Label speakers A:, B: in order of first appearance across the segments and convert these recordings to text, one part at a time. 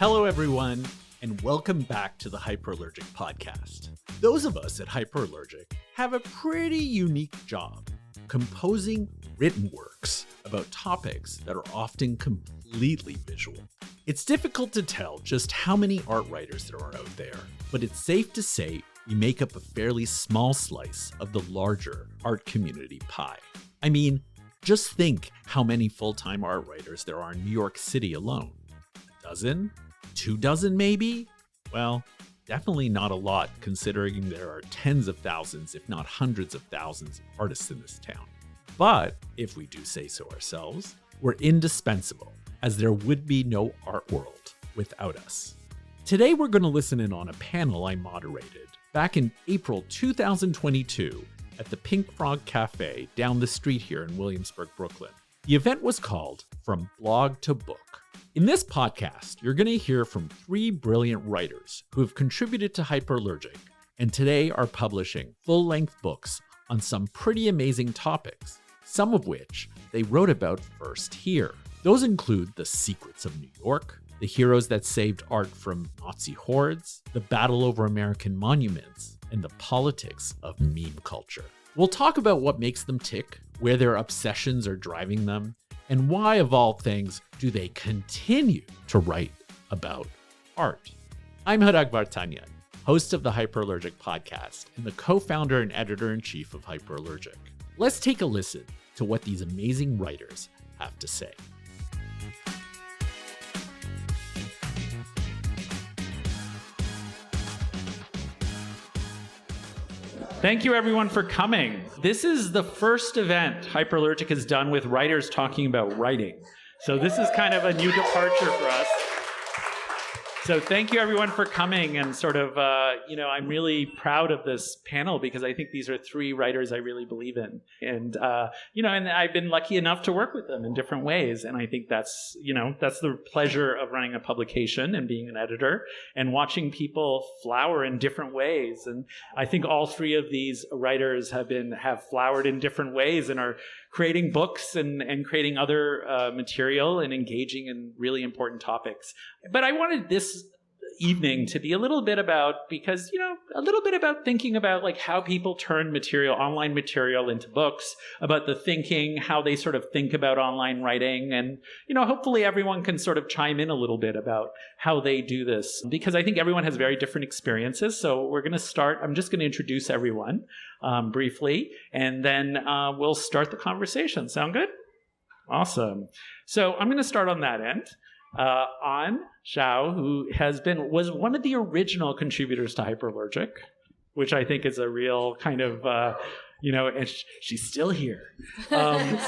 A: Hello, everyone, and welcome back to the Hyperallergic podcast. Those of us at Hyperallergic have a pretty unique job, composing written works about topics that are often completely visual. It's difficult to tell just how many art writers there are out there, but it's safe to say we make up a fairly small slice of the larger art community pie. I mean, just think how many full-time art writers there are in New York City alone. A dozen? 2 dozen maybe? Well, definitely not a lot considering there are tens of thousands, if not hundreds of thousands of artists in this town. But, if we do say so ourselves, we're indispensable, as there would be no art world without us. Today we're going to listen in on a panel I moderated back in April 2022 at the pinkFrog Cafe down the street here in Williamsburg, Brooklyn. The event was called From Blog to Book. In this podcast, you're going to hear from 3 brilliant writers who have contributed to Hyperallergic and today are publishing full-length books on some pretty amazing topics, some of which they wrote about first here. Those include the secrets of New York, the heroes that saved art from Nazi hordes, the battle over American monuments, and the politics of meme culture. We'll talk about what makes them tick, where their obsessions are driving them, and why, of all things, do they continue to write about art? I'm Hrag Vartanian, host of the Hyperallergic podcast and the co-founder and editor-in-chief of Hyperallergic. Let's take a listen to what these amazing writers have to say. Thank you, everyone, for coming. This is the first event Hyperallergic has done with writers talking about writing. So this is kind of a new departure for us. So thank you, everyone, for coming. And sort of, I'm really proud of this panel because I think these are 3 writers I really believe in. And, and I've been lucky enough to work with them in different ways. And I think that's the pleasure of running a publication and being an editor and watching people flower in different ways. And I think all 3 of these writers have flowered in different ways and are creating books and creating other material and engaging in really important topics. But I wanted this evening to be a little bit about, thinking about like how people turn online material into books, about the thinking, how they sort of think about online writing. And, hopefully everyone can sort of chime in a little bit about how they do this, because I think everyone has very different experiences. So we're going to start, I'm just going to introduce everyone briefly, and then we'll start the conversation. Sound good? Awesome. So I'm going to start on that end. An Zhao, who was one of the original contributors to Hyperallergic, which I think is a real kind of, and she's still here.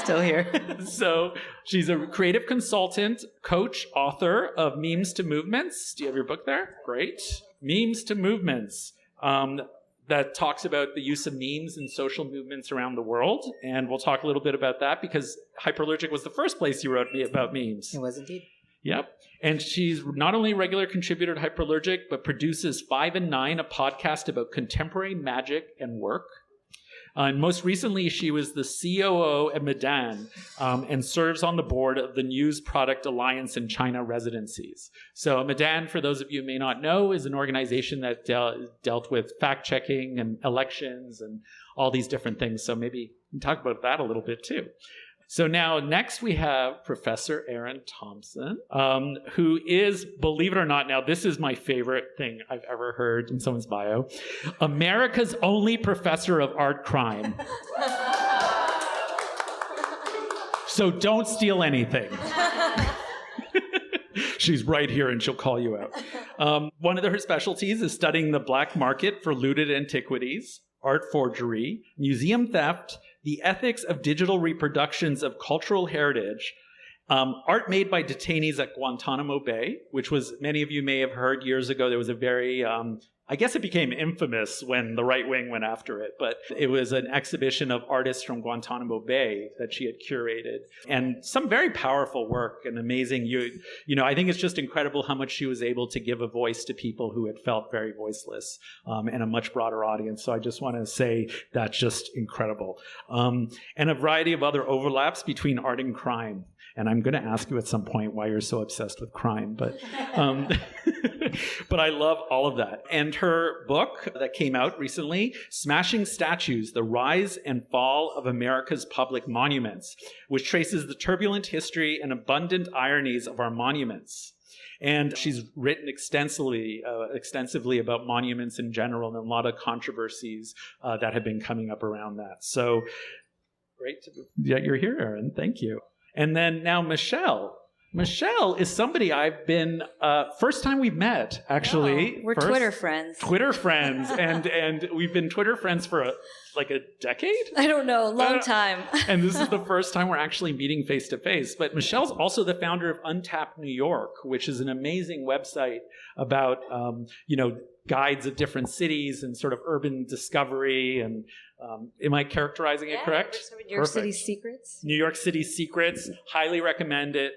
B: Still here. So
A: she's a creative consultant, coach, author of Memes to Movements. Do you have your book there? Great. Memes to Movements. That talks about the use of memes in social movements around the world. And we'll talk a little bit about that because Hyperallergic was the first place you wrote about memes.
B: It was indeed.
A: Yep. And she's not only a regular contributor to Hyperallergic, but produces 5 and 9, a podcast about contemporary magic and work. And most recently, she was the COO at Medan and serves on the board of the News Product Alliance in China residencies. So Medan, for those of you who may not know, is an organization that dealt with fact-checking and elections and all these different things. So maybe we can talk about that a little bit too. So now next we have Professor Aaron Thompson, who is, believe it or not, now this is my favorite thing I've ever heard in someone's bio, America's only professor of art crime. So don't steal anything. She's right here and she'll call you out. One of her specialties is studying the black market for looted antiquities, art forgery, museum theft, the ethics of digital reproductions of cultural heritage, art made by detainees at Guantanamo Bay, which was, many of you may have heard years ago, there was a very, I guess it became infamous when the right wing went after it, but it was an exhibition of artists from Guantanamo Bay that she had curated, and some very powerful work and amazing. I think it's just incredible how much she was able to give a voice to people who had felt very voiceless, and a much broader audience. So I just want to say that's just incredible. And a variety of other overlaps between art and crime. And I'm going to ask you at some point why you're so obsessed with crime, but but I love all of that. And her book that came out recently, Smashing Statues, The Rise and Fall of America's Public Monuments, which traces the turbulent history and abundant ironies of our monuments. And she's written extensively about monuments in general and a lot of controversies that have been coming up around that. So great that you're here, Erin. Thank you. And then now Michelle. Michelle is somebody I've been, first time we've met, actually.
C: Oh, we're Twitter friends.
A: Twitter friends. and we've been Twitter friends for like a decade?
C: I don't know, long time.
A: And this is the first time we're actually meeting face to face. But Michelle's also the founder of Untapped New York, which is an amazing website about, guides of different cities and sort of urban discovery. And am I characterizing it correct?
C: New York City Secrets.
A: New York City Secrets. Highly recommend it.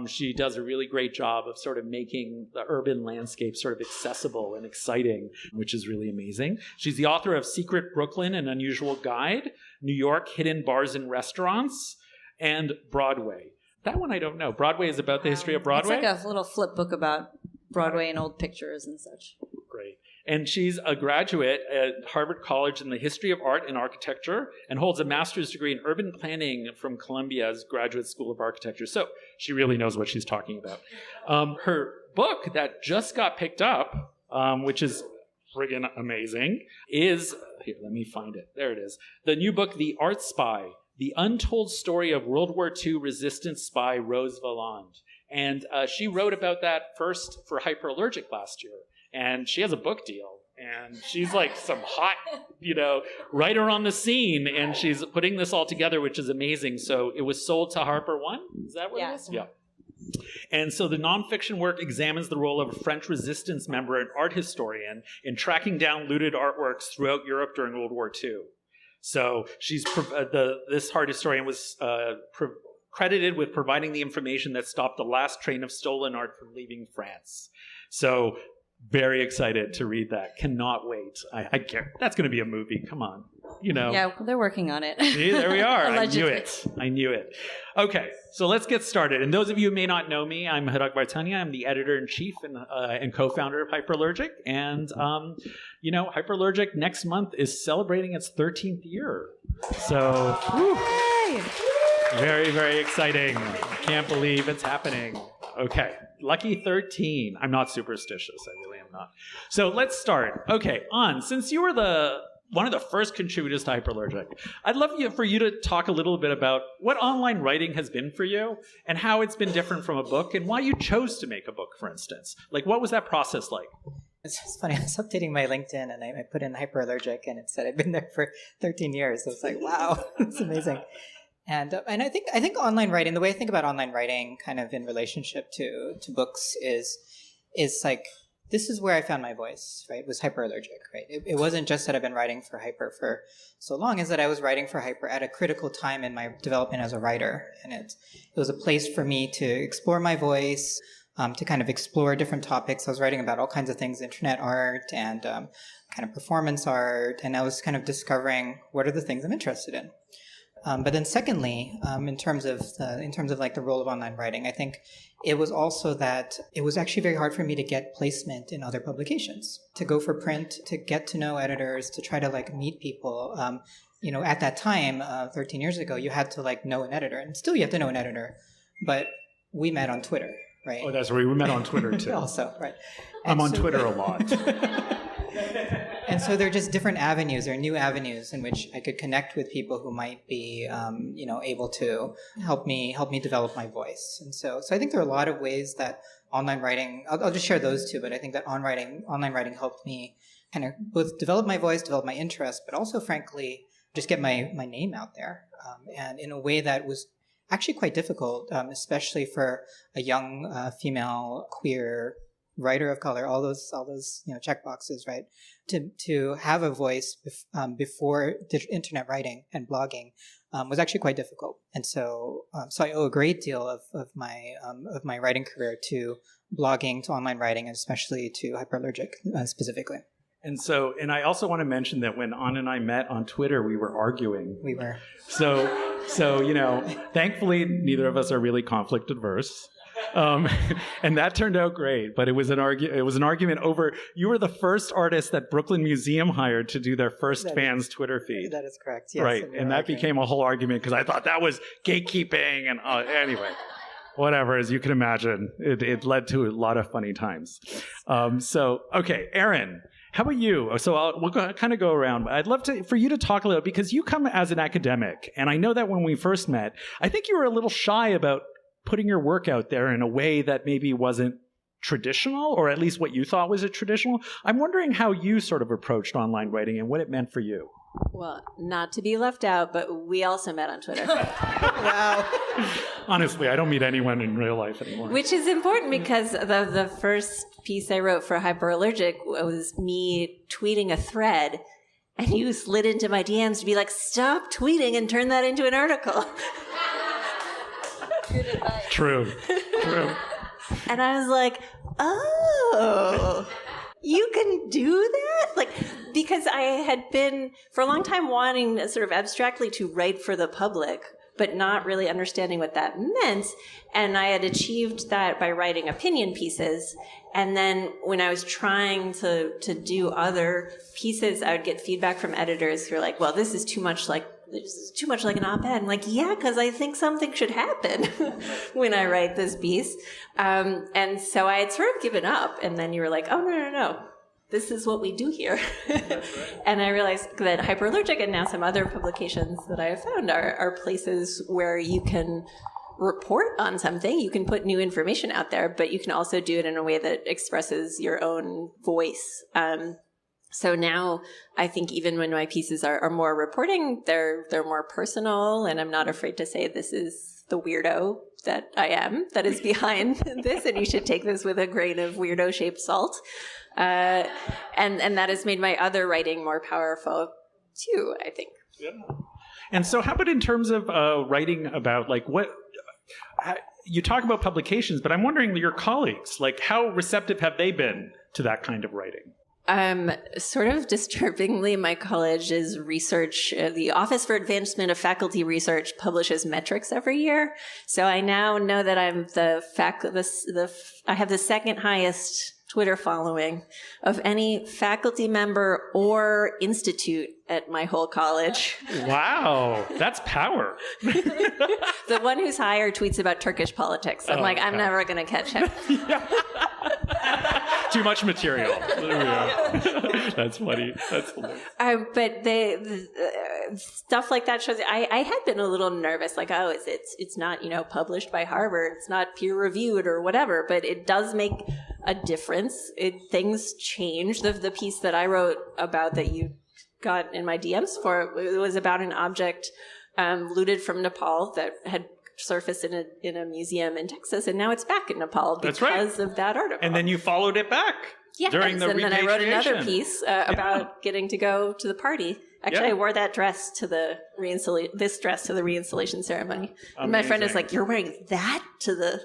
A: She does a really great job of sort of making the urban landscape sort of accessible and exciting, which is really amazing. She's the author of Secret Brooklyn, An Unusual Guide, New York, Hidden Bars and Restaurants, and Broadway. That one I don't know. Broadway is about the history of Broadway?
C: It's like a little flip book about Broadway and old pictures and such.
A: Great. And she's a graduate at Harvard College in the History of Art and Architecture and holds a master's degree in urban planning from Columbia's Graduate School of Architecture. So she really knows what she's talking about. Her book that just got picked up, which is friggin' amazing, is, here, let me find it. There it is. The new book, The Art Spy, The Untold Story of World War II Resistance Spy Rose Valland. And she wrote about that first for Hyperallergic last year. And she has a book deal. And she's like some hot, writer on the scene. And she's putting this all together, which is amazing. So it was sold to Harper One. Is that what it is? Yeah. And so the nonfiction work examines the role of a French resistance member and art historian in tracking down looted artworks throughout Europe during World War II. So she's this art historian was credited with providing the information that stopped the last train of stolen art from leaving France. So very excited to read that. Cannot wait. I can't. That's going to be a movie. Come on.
C: Yeah, they're working on it.
A: See, there we are. I knew it. Okay, so let's get started. And those of you who may not know me, I'm Hrag Vartanian. I'm the editor-in-chief and co-founder of Hyperallergic. And, Hyperallergic next month is celebrating its 13th year. So, very, very exciting. Can't believe it's happening. Okay, lucky 13. I'm not superstitious. I really am not. So let's start. Okay, since you were one of the first contributors to Hyperallergic, I'd love for you to talk a little bit about what online writing has been for you and how it's been different from a book and why you chose to make a book, for instance. Like, what was that process like?
B: It's funny. I was updating my LinkedIn and I put in Hyperallergic and it said I've been there for 13 years. So it's like, wow, it's amazing. And I think online writing, the way I think about online writing kind of in relationship to books is like, this is where I found my voice, right? It was Hyperallergic, right? It wasn't just that I've been writing for Hyper for so long, is that I was writing for Hyper at a critical time in my development as a writer. And it was a place for me to explore my voice, to kind of explore different topics. I was writing about all kinds of things, internet art and kind of performance art. And I was kind of discovering what are the things I'm interested in. But then secondly, in terms of like the role of online writing, I think it was also that it was actually very hard for me to get placement in other publications, to go for print, to get to know editors, to try to like meet people. At that time, 13 years ago, you had to like know an editor, and still you have to know an editor. But we met on Twitter, right?
A: Oh, that's right. We met on Twitter too.
B: Also, right.
A: I'm on Twitter a lot.
B: And so there are just different avenues, there are new avenues in which I could connect with people who might be, able to help me develop my voice. And so I think there are a lot of ways that online writing, I'll just share those two, but I think that online writing helped me kind of both develop my voice, develop my interest, but also, frankly, just get my name out there. And in a way that was actually quite difficult, especially for a young female queer writer of color, all those check boxes, right? To have a voice before internet writing and blogging was actually quite difficult, and so I owe a great deal of my writing career to blogging, to online writing, and especially to Hyperallergic specifically.
A: And I also want to mention that when Anna and I met on Twitter, we were arguing.
B: We were.
A: So thankfully, neither of us are really conflict adverse. And that turned out great, but it was an argument over, you were the first artist that Brooklyn Museum hired to do their first fans Twitter feed.
B: That is correct, yes.
A: Right, and that became a whole argument because I thought that was gatekeeping, and anyway. Whatever, as you can imagine, it led to a lot of funny times. Okay, Aaron, how about you? So we'll kind of go around. I'd love for you to talk a little, because you come as an academic, and I know that when we first met, I think you were a little shy about putting your work out there in a way that maybe wasn't traditional, or at least what you thought was a traditional. I'm wondering how you sort of approached online writing and what it meant for you.
C: Well, not to be left out, but we also met on Twitter.
B: Wow.
A: Honestly, I don't meet anyone in real life anymore.
C: Which is important because the first piece I wrote for Hyperallergic was me tweeting a thread, and you slid into my DMs to be like, stop tweeting and turn that into an article. Good advice.
A: True.
C: And I was like, oh, you can do that? Like, because I had been for a long time wanting sort of abstractly to write for the public, but not really understanding what that meant. And I had achieved that by writing opinion pieces. And then when I was trying to do other pieces, I would get feedback from editors who were like, well, this is too much like an op-ed. I'm like, yeah, because I think something should happen when I write this piece. And so I had sort of given up. And then you were like, oh, no. This is what we do here. And I realized that Hyperallergic and now some other publications that I have found are places where you can report on something. You can put new information out there, but you can also do it in a way that expresses your own voice. So now I think even when my pieces are more reporting, they're more personal, and I'm not afraid to say this is the weirdo that I am that is behind this, and you should take this with a grain of weirdo-shaped salt. And that has made my other writing more powerful too, I think.
A: Yeah. And so how about in terms of writing about, like, you talk about publications, but I'm wondering your colleagues, like, how receptive have they been to that kind of writing?
C: Sort of disturbingly, my college's research, the Office for Advancement of Faculty Research publishes metrics every year. So I now know that I'm I have the second highest Twitter following of any faculty member or institute at my whole college.
A: Wow, that's power.
C: The one who's higher tweets about Turkish politics. I'm I'm never going to catch him.
A: Too much material. That's funny. That's hilarious.
C: But the stuff like that shows. I had been a little nervous, like, oh, it's not published by Harvard, it's not peer reviewed or whatever. But it does make a difference. Things change. The piece that I wrote about that you got in my DMs for, it was about an object looted from Nepal that had surfaced in a museum in Texas, and now it's back in Nepal because of that article.
A: And then you followed it back during the repatriation. And then I wrote another piece about getting to go to the party. Actually, I wore that dress to the reinstallation ceremony. And my friend is like, "You're wearing that to the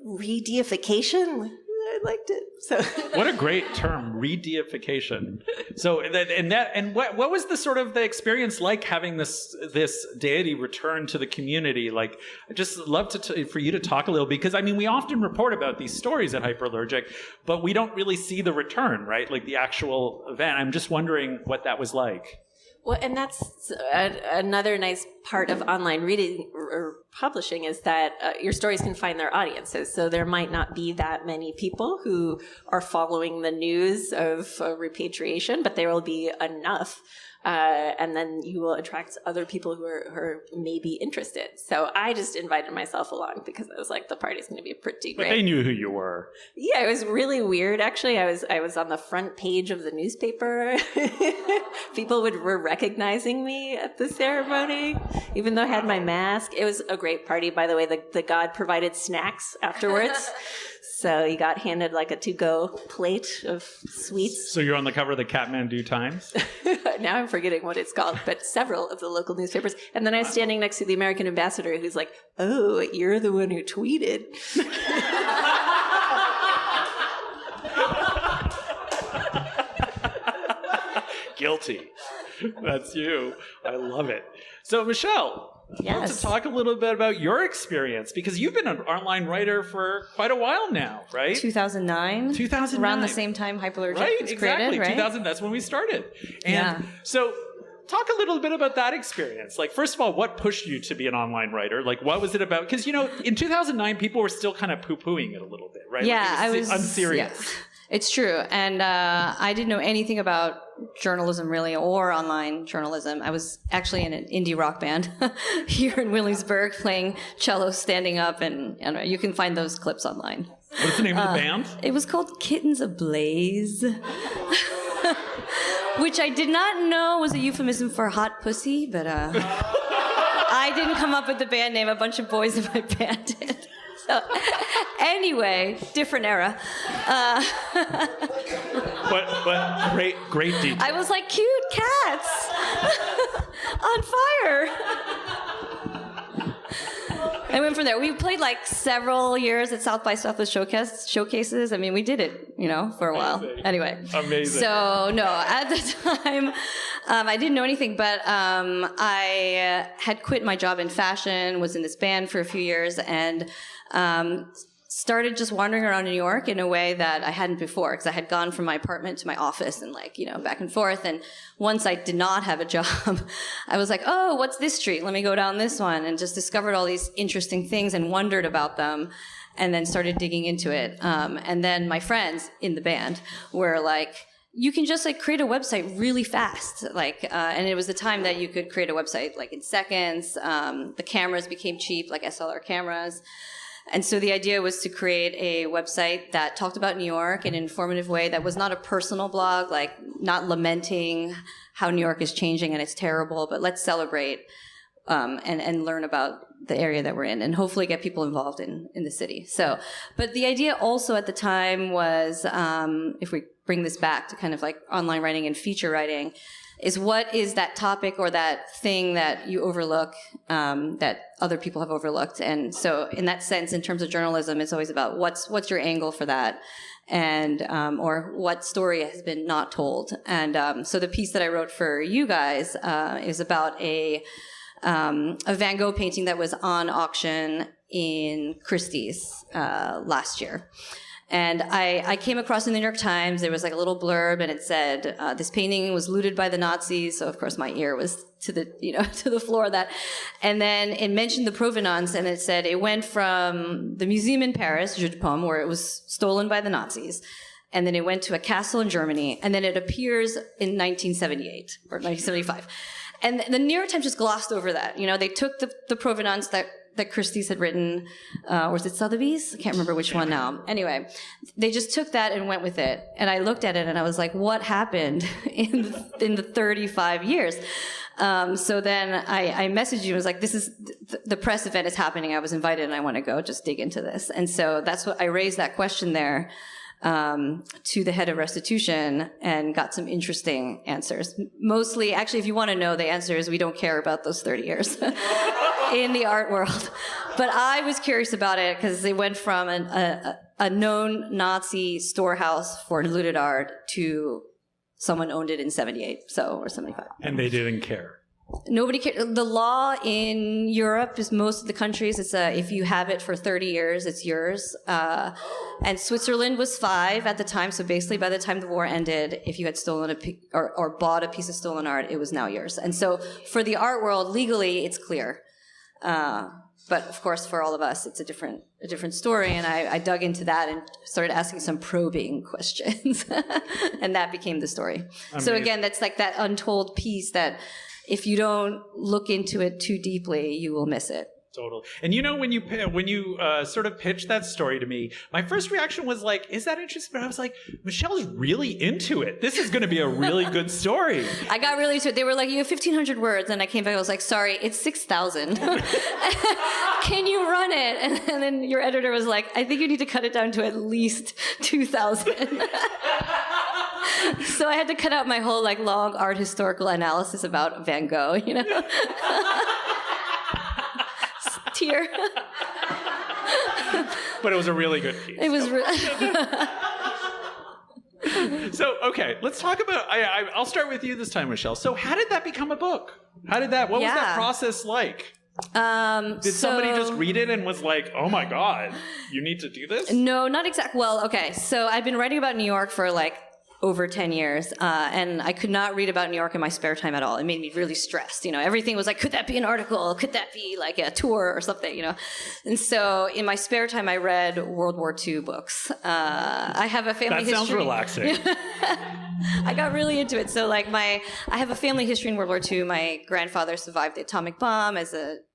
A: re-deification?" I liked it. So what a great term, re-deification. So what was the experience like having this deity return to the community? Like, I just love for you to talk a little, because I mean, we often report about these stories at Hyperallergic, but we don't really see the return, right? Like the actual event. I'm just wondering what that was like.
C: Well, and that's another nice part of online reading or publishing, is that your stories can find their audiences. So there might not be that many people who are following the news of repatriation, but there will be enough. And then you will attract other people who are maybe interested. So I just invited myself along because I was like, the party's going to be pretty great.
A: But they knew who you were.
C: Yeah, it was really weird. Actually, I was on the front page of the newspaper. People were recognizing me at the ceremony, even though I had my mask. It was a great party, by the way. The god provided snacks afterwards. So you got handed like a to-go plate of sweets.
A: So you're on the cover of the Kathmandu Times?
C: Now I'm forgetting what it's called, but several of the local newspapers. And then I was standing next to the American ambassador, who's like, oh, you're the one who tweeted.
A: royalty. That's you. I love it. So, Michelle, I want to talk a little bit about your experience, because you've been an online writer for quite a while now, right?
D: 2009.
A: 2009.
D: Around the same time Hyperallergic was
A: exactly.
D: created, right?
A: 2000, that's when we started. And so talk a little bit about that experience. Like, first of all, what pushed you to be an online writer? Like, what was it about? Because, you know, in 2009, people were still kind of poo-pooing it a little bit, right?
D: Yeah,
A: like,
D: I was
A: unserious.
D: Yeah. It's true. And I didn't know anything about journalism, really, or online journalism. I was actually in an indie rock band here in Williamsburg playing cello, standing up, and you can find those clips online.
A: What's the name of the band?
D: It was called Kittens Ablaze. Which I did not know was a euphemism for hot pussy, but I didn't come up with the band name. A bunch of boys in my band did. So, anyway, different era.
A: But great detail.
D: I was like, cute cats on fire. I went from there. We played like several years at South by Southwest showcases. I mean, we did it, for a while. Anyway.
A: Amazing.
D: So, no, at the time, I didn't know anything, but I had quit my job in fashion, was in this band for a few years, and started just wandering around New York in a way that I hadn't before, because I had gone from my apartment to my office and back and forth. And once I did not have a job, I was like, oh, what's this street? Let me go down this one, and just discovered all these interesting things and wondered about them, and then started digging into it. And then my friends in the band were like, you can just create a website really fast. And it was the time that you could create a website in seconds. The cameras became cheap, like SLR cameras. And so the idea was to create a website that talked about New York in an informative way that was not a personal blog, not lamenting how New York is changing and it's terrible, but let's celebrate and learn about the area that we're in and hopefully get people involved in the city. So, but the idea also at the time was, if we bring this back to kind of online writing and feature writing, is what is that topic or that thing that you overlook, that other people have overlooked. And so in that sense, in terms of journalism, it's always about what's your angle for that, and or what story has been not told. And so the piece that I wrote for you guys is about a Van Gogh painting that was on auction in Christie's last year. And I came across in the New York Times, there was a little blurb, and it said, this painting was looted by the Nazis. So of course my ear was to the, to the floor of that. And then it mentioned the provenance, and it said it went from the museum in Paris, Jeu de Paume, where it was stolen by the Nazis. And then it went to a castle in Germany. And then it appears in 1978 or 1975. And the New York Times just glossed over that. They took the provenance that Christie's had written, or was it Sotheby's? I can't remember which one now. Anyway, they just took that and went with it. And I looked at it and I was like, what happened in the 35 years? So then I messaged you and was like, this is, the press event is happening. I was invited and I want to go just dig into this. And so that's what I raised that question there. To the head of restitution, and got some interesting answers. Mostly, actually, if you want to know, the answer is we don't care about those 30 years in the art world. But I was curious about it because they went from a known Nazi storehouse for looted art to someone owned it in 78, or 75. And
A: they didn't care.
D: Nobody cared. The law in Europe is most of the countries. It's if you have it for 30 years, it's yours. And Switzerland was 5 at the time. So basically, by the time the war ended, if you had stolen or bought a piece of stolen art, it was now yours. And so for the art world, legally, it's clear. But of course, for all of us, it's a different story. And I dug into that and started asking some probing questions, and that became the story. Amazing. So again, that's that untold piece that, if you don't look into it too deeply, you will miss it.
A: Totally. And when you sort of pitched that story to me, my first reaction was like, is that interesting? But I was like, Michelle's really into it. This is going to be a really good story.
D: I got really into it. They were like, you have 1,500 words. And I came back, I was like, sorry, it's 6,000. Can you run it? And then your editor was like, I think you need to cut it down to at least 2,000. So I had to cut out my whole long art historical analysis about Van Gogh, Tear.
A: But it was a really good piece.
D: It was
A: So, okay, let's talk about, I'll start with you this time, Michelle. So how did that become a book? What was that process like? Did somebody just read it and was like, oh my God, you need to do this?
D: No, not exactly. Well, okay. So I've been writing about New York for like over 10 years, and I could not read about New York in my spare time at all. It made me really stressed. Everything was like, could that be an article? Could that be like a tour or something, And so in my spare time, I read World War II books. I have a family history.
A: That sounds relaxing.
D: I got really into it. So like I have a family history in World War II. My grandfather survived the atomic bomb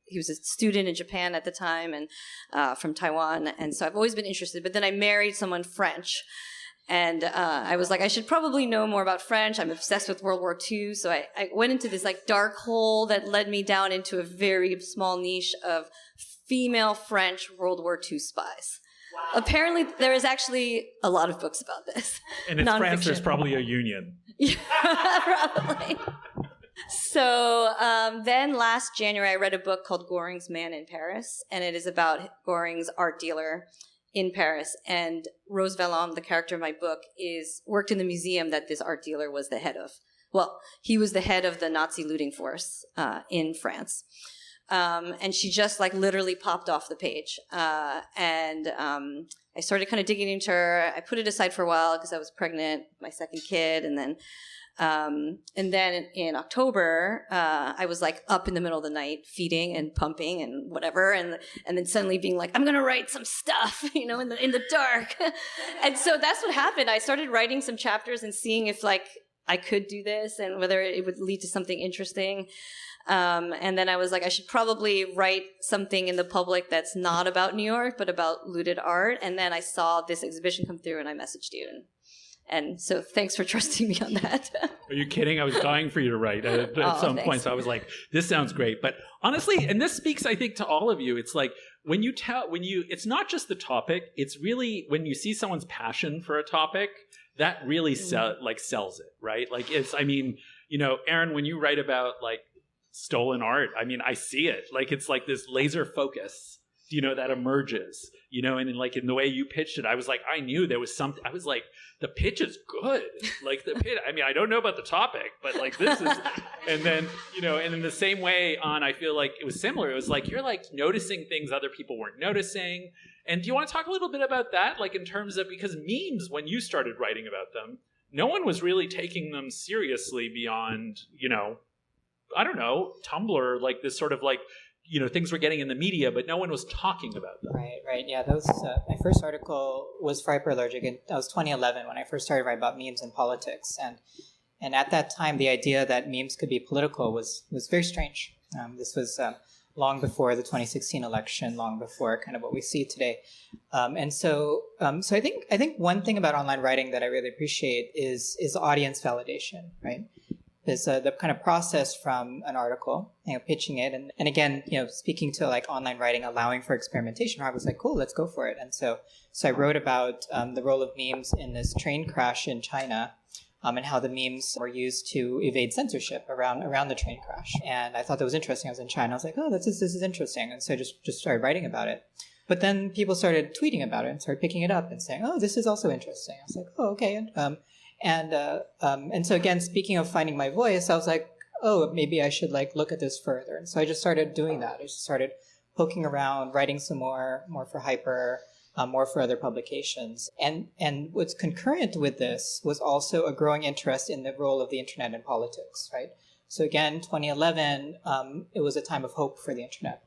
D: he was a student in Japan at the time and from Taiwan. And so I've always been interested. But then I married someone French. And I was like, I should probably know more about French. I'm obsessed with World War II. So I went into this like dark hole that led me down into a very small niche of female French World War II spies. Wow. Apparently, there is actually a lot of books about this.
A: And in France, there's probably a union.
D: Yeah, probably. So then last January, I read a book called Goring's Man in Paris. And it is about Goring's art dealer in Paris, and Rose Valland, the character of my book, worked in the museum that this art dealer was the head of. Well, he was the head of the Nazi looting force in France. And she just like literally popped off the page. And I started kind of digging into her. I put it aside for a while because I was pregnant, my second kid, and then in October, I was like up in the middle of the night feeding and pumping and whatever. And then suddenly being like, I'm going to write some stuff, in the dark. And so that's what happened. I started writing some chapters and seeing if like I could do this and whether it would lead to something interesting. And then I was like, I should probably write something in the public that's not about New York, but about looted art. And then I saw this exhibition come through and I messaged you. And so thanks for trusting me on that.
A: Are you kidding? I was dying for you to write at some point. So I was like, this sounds great. But honestly, and this speaks, I think, to all of you, it's like it's not just the topic, it's really when you see someone's passion for a topic, that really sells it, right? Like Aaron, when you write about like stolen art, I see it. Like it's like this laser focus, that emerges, and in the way you pitched it, I was like, I knew there was something. I was like, the pitch is good. Like the pitch, I don't know about the topic, but like this is, and then, and in the same way I feel like it was similar. It was like, you're like noticing things other people weren't noticing. And do you want to talk a little bit about that? Like in terms of, because memes, when you started writing about them, no one was really taking them seriously beyond, I don't know, Tumblr, like this sort of like, things were getting in the media, but no one was talking about them.
B: Right. Yeah, that was my first article was for Hyperallergic, and that was 2011 when I first started writing about memes and politics. And at that time, the idea that memes could be political was very strange. This was long before the 2016 election, long before kind of what we see today. So I think one thing about online writing that I really appreciate is audience validation, right? Is the kind of process from an article, pitching it, and again, speaking to like online writing, allowing for experimentation. I was like, cool, let's go for it. And so I wrote about the role of memes in this train crash in China, and how the memes were used to evade censorship around the train crash. And I thought that was interesting. I was in China. I was like, oh, this is interesting. And so I just started writing about it. But then people started tweeting about it and started picking it up and saying, oh, this is also interesting. I was like, oh, okay. And so again, speaking of finding my voice, I was like, oh, maybe I should like look at this further. And so I just started doing that. I just started poking around, writing some more for Hyper, more for other publications. And what's concurrent with this was also a growing interest in the role of the internet in politics, right? So again, 2011, it was a time of hope for the internet.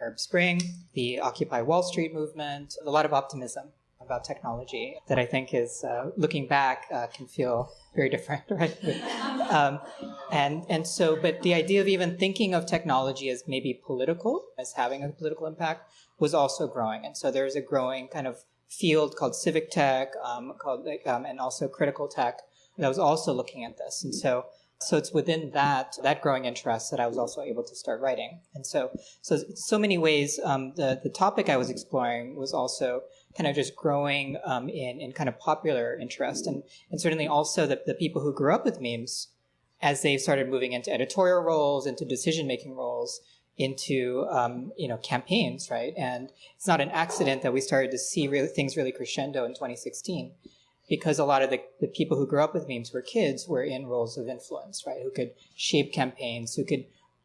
B: Arab Spring, the Occupy Wall Street movement, a lot of optimism about technology that I think is, looking back, can feel very different, right? But the idea of even thinking of technology as maybe political, as having a political impact, was also growing. And so there's a growing kind of field called civic tech, and also critical tech that was also looking at this. And so it's within that growing interest that I was also able to start writing. And so many ways, the topic I was exploring was also kind of just growing in kind of popular interest. And certainly also the people who grew up with memes, as they started moving into editorial roles, into decision-making roles, into campaigns, right? And it's not an accident that we started to see things really crescendo in 2016. because a lot of the people who grew up with memes were kids, were in roles of influence, right? Who could shape campaigns, who could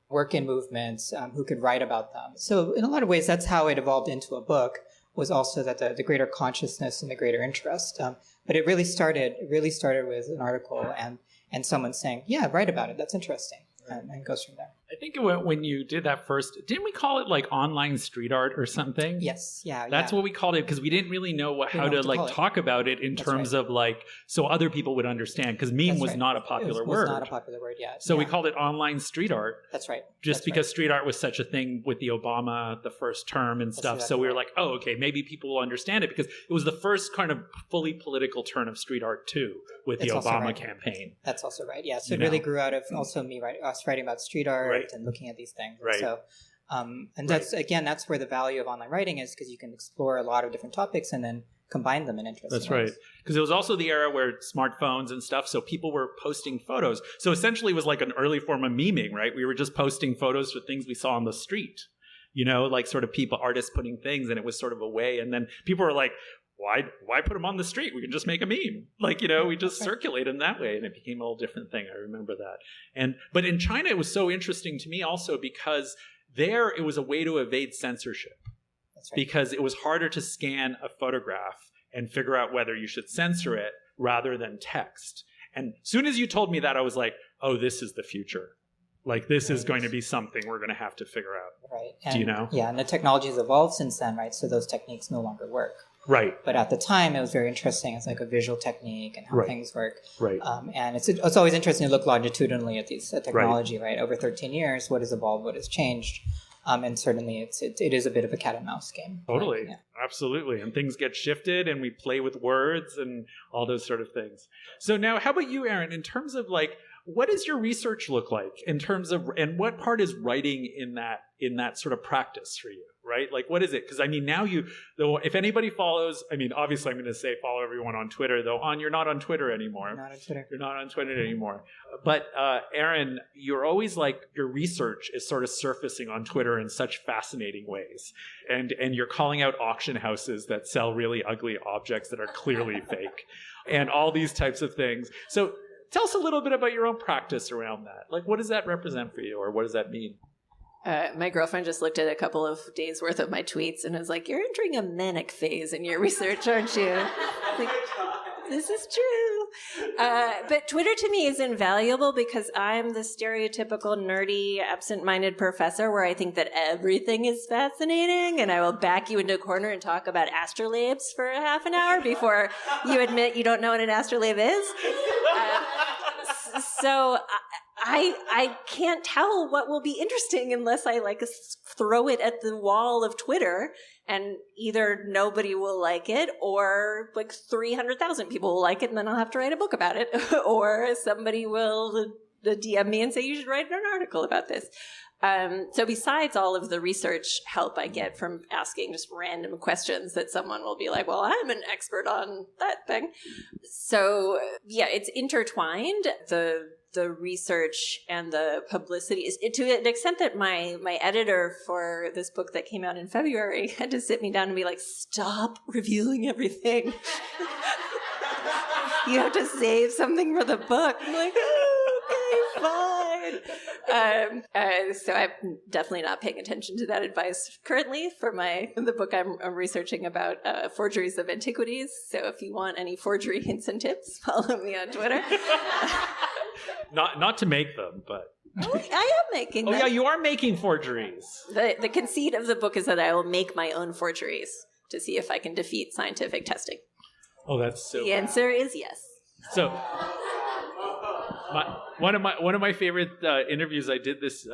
B: work in movements, who could write about them. So in a lot of ways, that's how it evolved into a book, was also that the greater consciousness and the greater interest. But it really started with an article and someone saying, yeah, write about it. That's interesting. And goes from there.
E: I think when you did that first, didn't we call it like online street art or something?
B: Yes, yeah.
E: That's what we called it, because we didn't really know how to like talk about it in terms of like, so other people would understand, because meme was not a popular word.
B: It was not a popular word yet.
E: So we called it online street art.
B: That's right.
E: Just because street art was such a thing with the Obama, the first term and stuff. So we were like, oh, okay, maybe people will understand it, because it was the first kind of fully political turn of street art too, with the Obama campaign.
B: That's also right. Yeah. So it really grew out of also us writing about street art and looking at these things.
E: Right.
B: So, and that's where the value of online writing is, because you can explore a lot of different topics and then combine them in interesting ways.
E: That's right. Because it was also the era where smartphones and stuff, so people were posting photos. So essentially it was like an early form of memeing, right? We were just posting photos for things we saw on the street, like sort of artists putting things, and it was sort of a way. And then people were like, why put them on the street? We can just make a meme. We just circulate them that way. And it became a whole different thing. I remember that. But in China, it was so interesting to me also, because there it was a way to evade censorship. That's right. Because it was harder to scan a photograph and figure out whether you should censor it rather than text. And as soon as you told me that, I was like, oh, this is the future. Like, this is going to be something we're going to have to figure out.
B: Right.
E: Do you know?
B: Yeah, and the technology has evolved since then, right? So those techniques no longer work.
E: Right.
B: But at the time, it was very interesting. It's like a visual technique and how things work.
E: Right.
B: And it's always interesting to look longitudinally at these technology, right? Over 13 years, what has evolved, what has changed. And certainly it is a bit of a cat and mouse game.
E: Totally.
B: Right? Yeah.
E: Absolutely. And things get shifted and we play with words and all those sort of things. So now, how about you, Aaron, in terms of like, what does your research look like in terms of, and what part is writing in that sort of practice for you, right? Like, what is it? Because I mean, now if anybody follows, I mean, obviously I'm going to say follow everyone on Twitter, though you're not on Twitter anymore.
B: Not on Twitter.
E: You're not on Twitter anymore. But Aaron, you're always like, your research is sort of surfacing on Twitter in such fascinating ways. And you're calling out auction houses that sell really ugly objects that are clearly fake and all these types of things. So tell us a little bit about your own practice around that. Like, what does that represent for you, or what does that mean?
C: My girlfriend just looked at a couple of days worth of my tweets and was like, "You're entering a manic phase in your research, aren't you?" Like, this is true. But Twitter to me is invaluable because I'm the stereotypical nerdy, absent-minded professor where I think that everything is fascinating, and I will back you into a corner and talk about astrolabes for a half an hour before you admit you don't know what an astrolabe is. So I can't tell what will be interesting unless I like throw it at the wall of Twitter, and either nobody will like it or like 300,000 people will like it, and then I'll have to write a book about it, or somebody will DM me and say you should write an article about this. So besides all of the research help I get from asking just random questions that someone will be like, well, I'm an expert on that thing. So yeah, it's intertwined. The research and the publicity is to an extent that my editor for this book that came out in February had to sit me down and be like, stop revealing everything. You have to save something for the book. I'm like, oh, okay, fine. So I'm definitely not paying attention to that advice currently for the book I'm researching about forgeries of antiquities. So if you want any forgery hints and tips, follow me on Twitter.
E: Not to make them, but
C: I am making them.
E: Oh yeah, you are making forgeries.
C: The conceit of the book is that I will make my own forgeries to see if I can defeat scientific testing.
E: Oh, that's so.
C: The answer is yes.
E: So, one of my favorite interviews I did this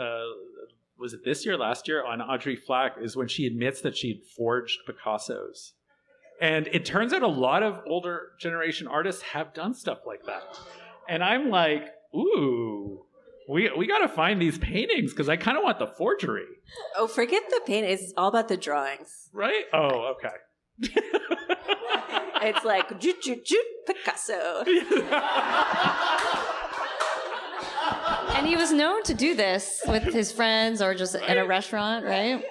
E: was it this year, last year, on Audrey Flack, is when she admits that she'd forged Picassos, and it turns out a lot of older generation artists have done stuff like that, and I'm like, ooh. We got to find these paintings because I kind of want the forgery.
C: Oh, forget the painting. It's all about the drawings.
E: Right? Oh, okay.
C: It's like, joot, joot, joot, Picasso.
D: And he was known to do this with his friends or just in a restaurant, right?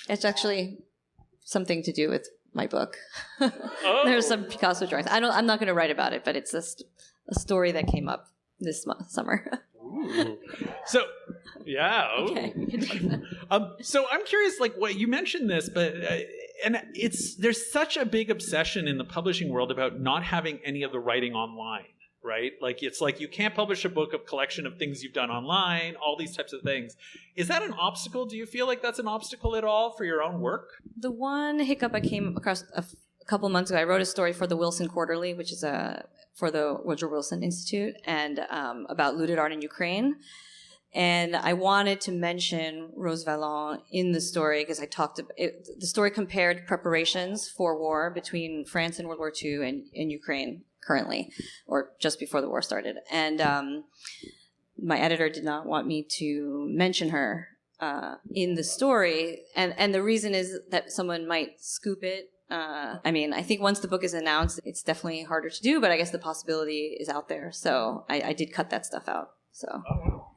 D: It's actually something to do with my book.
E: Oh.
D: There's some Picasso drawings. I'm not going to write about it, but it's a story that came up this summer.
E: Ooh. So, yeah. Oh.
D: Okay.
E: So I'm curious, like, what you mentioned this, but and there's such a big obsession in the publishing world about not having any of the writing online, right? Like, it's like you can't publish a book of collection of things you've done online, all these types of things. Is that an obstacle? Do you feel like that's an obstacle at all for your own work?
D: The one hiccup I came across a couple months ago, I wrote a story for the Wilson Quarterly, which is for the Woodrow Wilson Institute, and about looted art in Ukraine. And I wanted to mention Rose Valland in the story because the story compared preparations for war between France in World War II and in Ukraine currently, or just before the war started. And my editor did not want me to mention her in the story. And the reason is that someone might scoop it. I mean, I think once the book is announced, it's definitely harder to do, but I guess the possibility is out there. So I did cut that stuff out. So,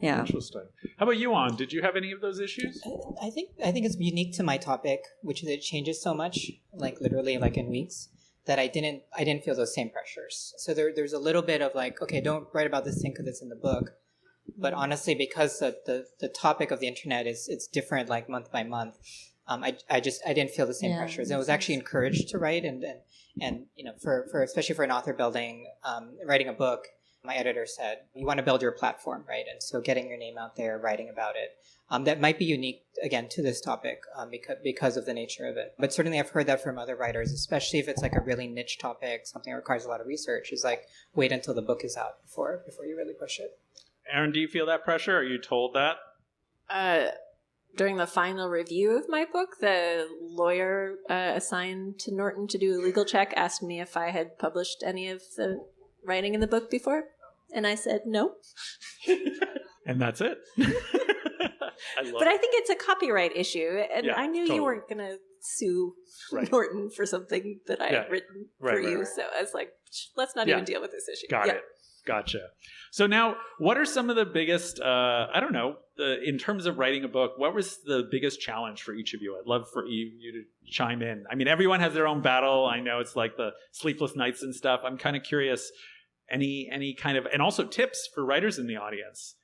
D: yeah.
E: Interesting. How about you, An? Did you have any of those issues?
B: I think it's unique to my topic, which is it changes so much, like literally like in weeks, that I didn't feel those same pressures. So there's a little bit of like, okay, don't write about this thing because it's in the book. But honestly, because the topic of the internet it's different like month by month, I didn't feel the same pressures. And I was actually encouraged to write and you know for especially for an author building writing a book. My editor said, you want to build your platform, right? And so getting your name out there, writing about it, that might be unique, again, to this topic because of the nature of it. But certainly I've heard that from other writers, especially if it's like a really niche topic, something that requires a lot of research, is like, wait until the book is out before you really push it.
E: Aaron, do you feel that pressure? Are you told that?
C: During the final review of my book, the lawyer assigned to Norton to do a legal check asked me if I had published any of the writing in the book before, and I said no.
E: And that's it. But
C: I think it's a copyright issue, and I knew
E: totally.
C: you weren't going to sue Norton for something that I had written for you, so I was like, let's not even deal with this issue.
E: Got it. Gotcha. So now, what are some of the biggest, in terms of writing a book, what was the biggest challenge for each of you? I'd love for you to chime in. I mean, everyone has their own battle. I know it's like the sleepless nights and stuff. I'm kind of curious, any kind of, and also tips for writers in the audience.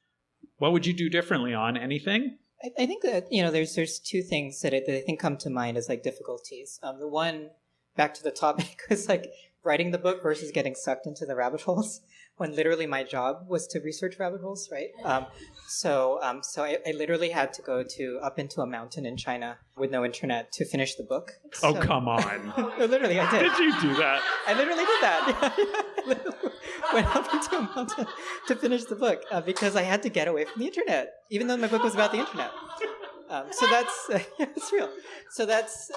E: What would you do differently on anything?
B: I think that, there's two things that I think come to mind as like difficulties. The one, back to the topic, is like writing the book versus getting sucked into the rabbit holes, when literally my job was to research rabbit holes, right? So I literally had to go up into a mountain in China with no internet to finish the book.
E: Oh, come on.
B: Literally, I did.
E: Did you do that?
B: I literally did that. I literally went up into a mountain to finish the book because I had to get away from the internet, even though my book was about the internet. So that's it's real. So that's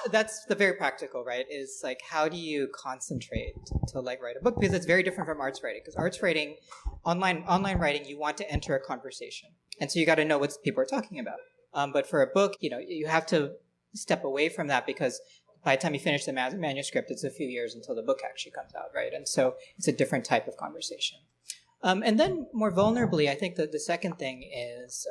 B: the very practical, right? Is like, how do you concentrate to like write a book? Because it's very different from arts writing. Because arts writing, online writing, you want to enter a conversation, and so you got to know what people are talking about. But for a book, you have to step away from that, because by the time you finish the manuscript, it's a few years until the book actually comes out, right? And so it's a different type of conversation. And then more vulnerably, I think that the second thing is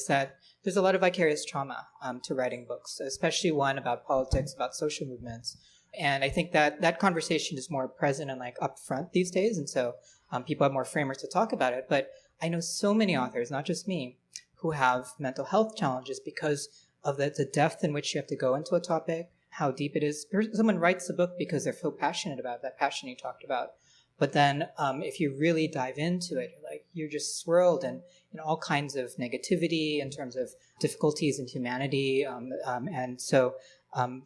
B: that there's a lot of vicarious trauma to writing books, especially one about politics, about social movements. And I think that conversation is more present and like upfront these days. And so people have more framers to talk about it. But I know so many authors, not just me, who have mental health challenges because of the depth in which you have to go into a topic, how deep it is. Someone writes a book because they're so passionate about that passion you talked about. But then if you really dive into it, you're just swirled in all kinds of negativity in terms of difficulties in humanity. And so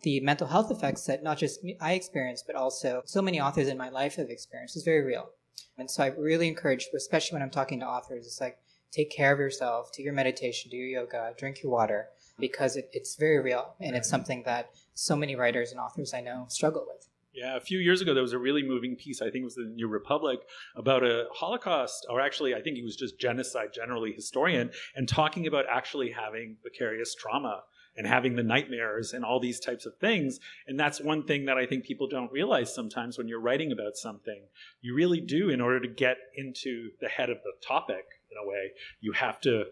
B: the mental health effects that not just I experienced, but also so many authors in my life have experienced is very real. And so I really encourage, especially when I'm talking to authors, it's like, take care of yourself, do your meditation, do your yoga, drink your water, because it's very real. And it's something that so many writers and authors I know struggle with.
E: Yeah, a few years ago, there was a really moving piece, I think it was the New Republic, about a Holocaust, or actually, I think he was just genocide generally historian, and talking about actually having vicarious trauma and having the nightmares and all these types of things. And that's one thing that I think people don't realize sometimes when you're writing about something. You really do, in order to get into the head of the topic, in a way, you have to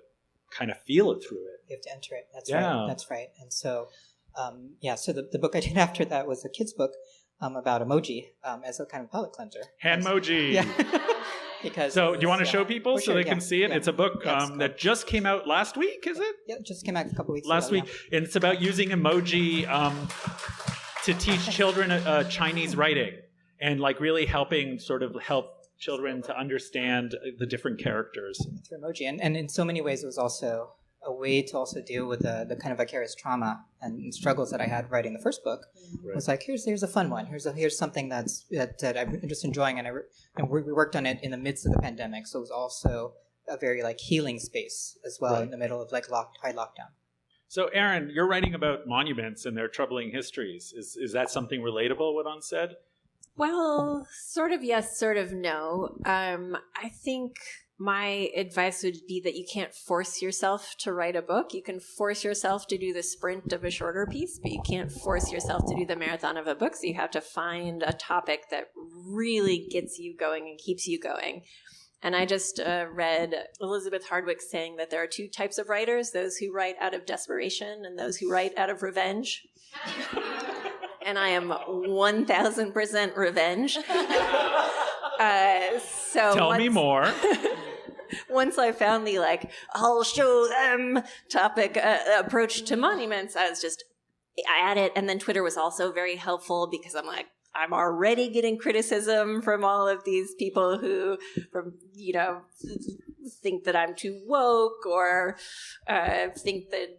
E: kind of feel it through it.
B: You have to enter it. That's right. That's right. And so So the book I did after that was a kid's book about emoji as a kind of palate cleanser.
E: Handmoji.
B: Yeah. Because
E: so do you want to show people so they can see it?
B: Yeah.
E: It's a book that just came out last week, is it?
B: Yeah, it just came out a couple weeks
E: last
B: ago.
E: week. And it's about using emoji to teach children Chinese writing and like really help children to understand the different characters.
B: Through emoji. And in so many ways, it was also a way to also deal with the kind of vicarious trauma and struggles that I had writing the first book.
E: Right.
B: It was like, here's a fun one. Here's something that I'm just enjoying. And we worked on it in the midst of the pandemic. So it was also a very like healing space as well, right, in the middle of like high lockdown.
E: So Aaron, you're writing about monuments and their troubling histories. Is that something relatable, what On said?
C: Well, sort of yes, sort of no. I think my advice would be that you can't force yourself to write a book. You can force yourself to do the sprint of a shorter piece, but you can't force yourself to do the marathon of a book. So you have to find a topic that really gets you going and keeps you going. And I just read Elizabeth Hardwick saying that there are two types of writers, those who write out of desperation and those who write out of revenge. And I am 1,000% revenge.
E: Tell me more.
C: Once I found the I'll show them topic approach to monuments, I at it. And then Twitter was also very helpful because I'm already getting criticism from all of these people who, think that I'm too woke or think that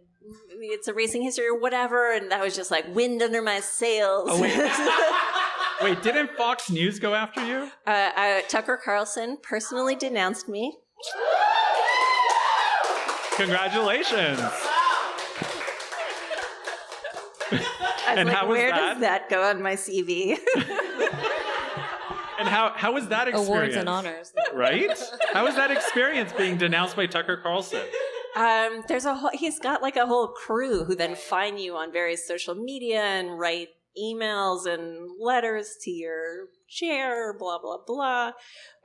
C: it's erasing history or whatever. And that was just like wind under my sails.
E: Oh, wait, didn't Fox News go after you?
C: Tucker Carlson personally denounced me.
E: Congratulations.
C: And
E: how was
C: where
E: that?
C: Does that go on my CV?
E: And how was that experience?
D: Awards and honors.
E: Right? How was that experience being denounced by Tucker Carlson?
C: He's got a whole crew who then find you on various social media and write emails and letters to your chair, blah, blah, blah.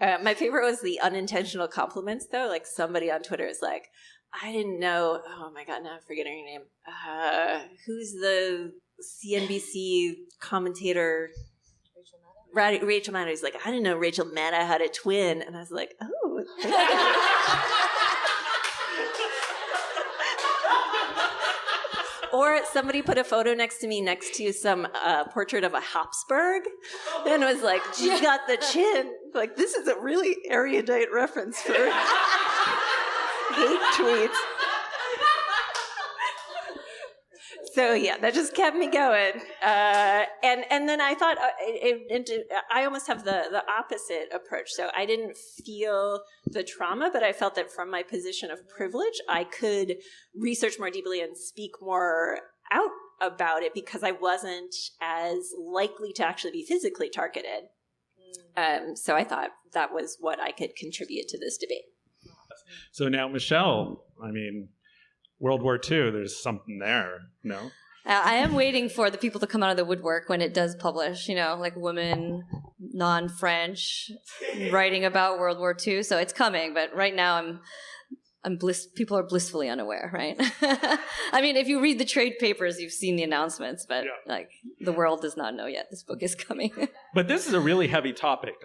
C: My favorite was the unintentional compliments, though. Somebody on Twitter is like, I didn't know. Oh, my God, now I'm forgetting her name. Who's the CNBC commentator? Rachel Maddow. He's like, I didn't know Rachel Maddow had a twin. And I was like, oh. Or somebody put a photo next to me next to some portrait of a Habsburg and was like, she's got the chin. This is a really erudite reference for hate tweets. So yeah, that just kept me going. And then I thought, I almost have the opposite approach. So I didn't feel the trauma, but I felt that from my position of privilege, I could research more deeply and speak more out about it because I wasn't as likely to actually be physically targeted. So I thought that was what I could contribute to this debate.
E: So now, Michelle, World War II, there's something there, no?
D: I am waiting for the people to come out of the woodwork when it does publish, women, non-French, writing about World War II. So it's coming, but right now people are blissfully unaware, right? If you read the trade papers, you've seen the announcements, but the world does not know yet this book is coming.
E: But this is a really heavy topic.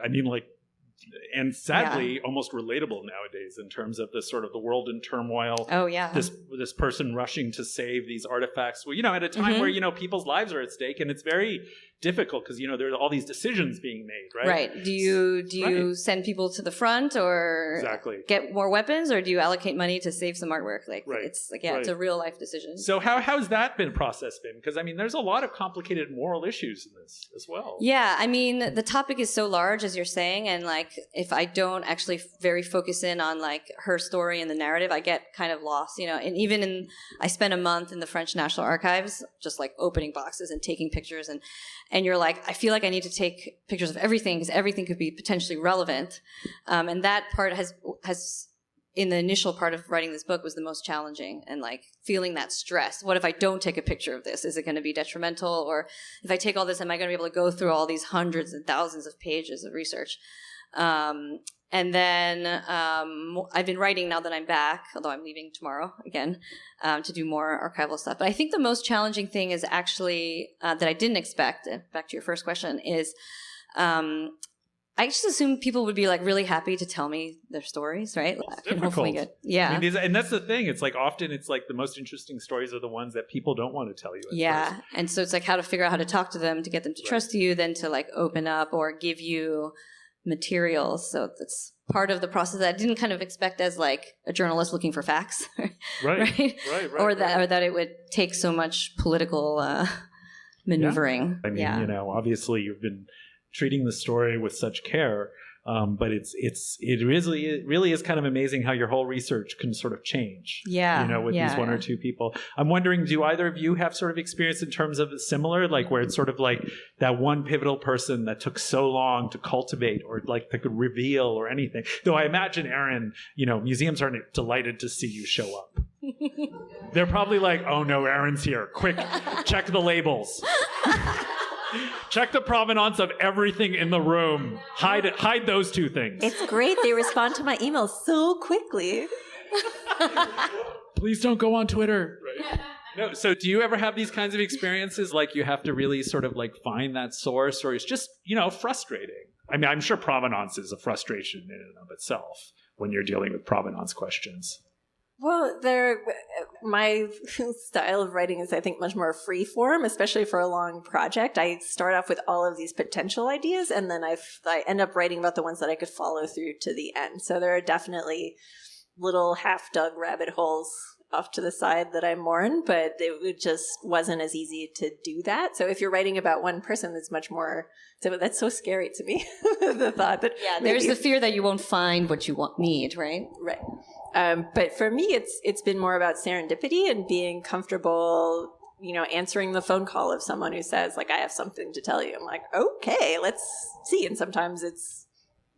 E: And sadly, almost relatable nowadays in terms of the world in turmoil.
D: Oh yeah,
E: this person rushing to save these artifacts. Well, at a time where people's lives are at stake, and it's very difficult because there are all these decisions being made. Right.
D: Right. Do you send people to the front or get more weapons, or do you allocate money to save some artwork? It's it's a real life decision.
E: So how's that process been? Because there's a lot of complicated moral issues in this as well.
D: Yeah, the topic is so large, as you're saying, and if I don't actually very focus in on her story and the narrative, I get kind of lost, and even I spent a month in the French National Archives, just opening boxes and taking pictures and you're I feel like I need to take pictures of everything because everything could be potentially relevant. And that part has in the initial part of writing this book was the most challenging and feeling that stress. What if I don't take a picture of this? Is it going to be detrimental? Or if I take all this, am I going to be able to go through all these hundreds and thousands of pages of research? And then I've been writing now that I'm back, although I'm leaving tomorrow again to do more archival stuff. But I think the most challenging thing is actually that I didn't expect, back to your first question, is I just assumed people would be like really happy to tell me their stories, right?
E: It's
D: and hopefully
E: difficult.
D: Yeah.
E: I mean, and that's the thing. It's like often it's like the most interesting stories are the ones that people don't want to tell you. At first.
D: And so it's like how to figure out how to talk to them to get them to trust you, then to like open up or give you materials. So that's part of the process that I didn't kind of expect as like a journalist looking for facts,
E: right?
D: Or that it would take so much political maneuvering.
E: I mean, you know, obviously you've been treating the story with such care, but it really is kind of amazing how your whole research can sort of change. You know, with these one or two people. I'm wondering, do either of you have sort of experience in terms of similar, like where it's sort of like that one pivotal person that took so long to cultivate or like that could reveal or anything? Though I imagine, Erin, you know, museums aren't delighted to see you show up. They're probably like, oh no, Erin's here. Quick, check the labels. Check the provenance of everything in the room. Hide those two things.
C: It's great. They respond to my emails so quickly.
E: Please don't go on Twitter. Right. No. So do you ever have these kinds of experiences like you have to really sort of like find that source, or it's just, you know, frustrating? I mean, I'm sure provenance is a frustration in and of itself when you're dealing with provenance questions.
C: Well, my style of writing is, I think, much more free form, especially for a long project. I start off with all of these potential ideas, and then I end up writing about the ones that I could follow through to the end. So there are definitely little half-dug rabbit holes off to the side that I mourn, but it just wasn't as easy to do that. So if you're writing about one person, it's much more. So that's so scary to me. The thought that
D: there's the fear that you won't find what you need, right?
C: Right. But for me, it's been more about serendipity and being comfortable, you know, answering the phone call of someone who says, like, I have something to tell you. I'm like, okay, let's see. And sometimes it's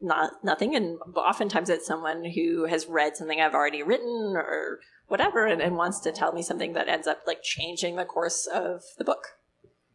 C: nothing. And oftentimes it's someone who has read something I've already written or whatever and wants to tell me something that ends up like changing the course of the book.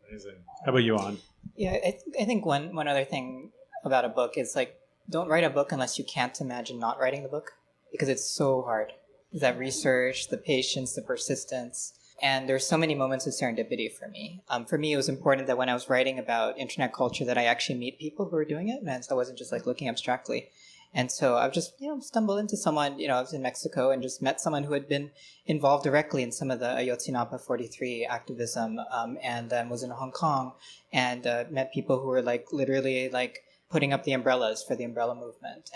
E: Amazing. How about you, An?
B: Yeah, I think one other thing about a book is like, don't write a book unless you can't imagine not writing the book, because it's so hard. That research, the patience, the persistence. And there's so many moments of serendipity for me. For me, it was important that when I was writing about internet culture that I actually meet people who are doing it. And so I wasn't just like looking abstractly. And so I've just, stumbled into someone, I was in Mexico and just met someone who had been involved directly in some of the Ayotzinapa 43 activism, and then was in Hong Kong and met people who were like literally like putting up the umbrellas for the umbrella movement.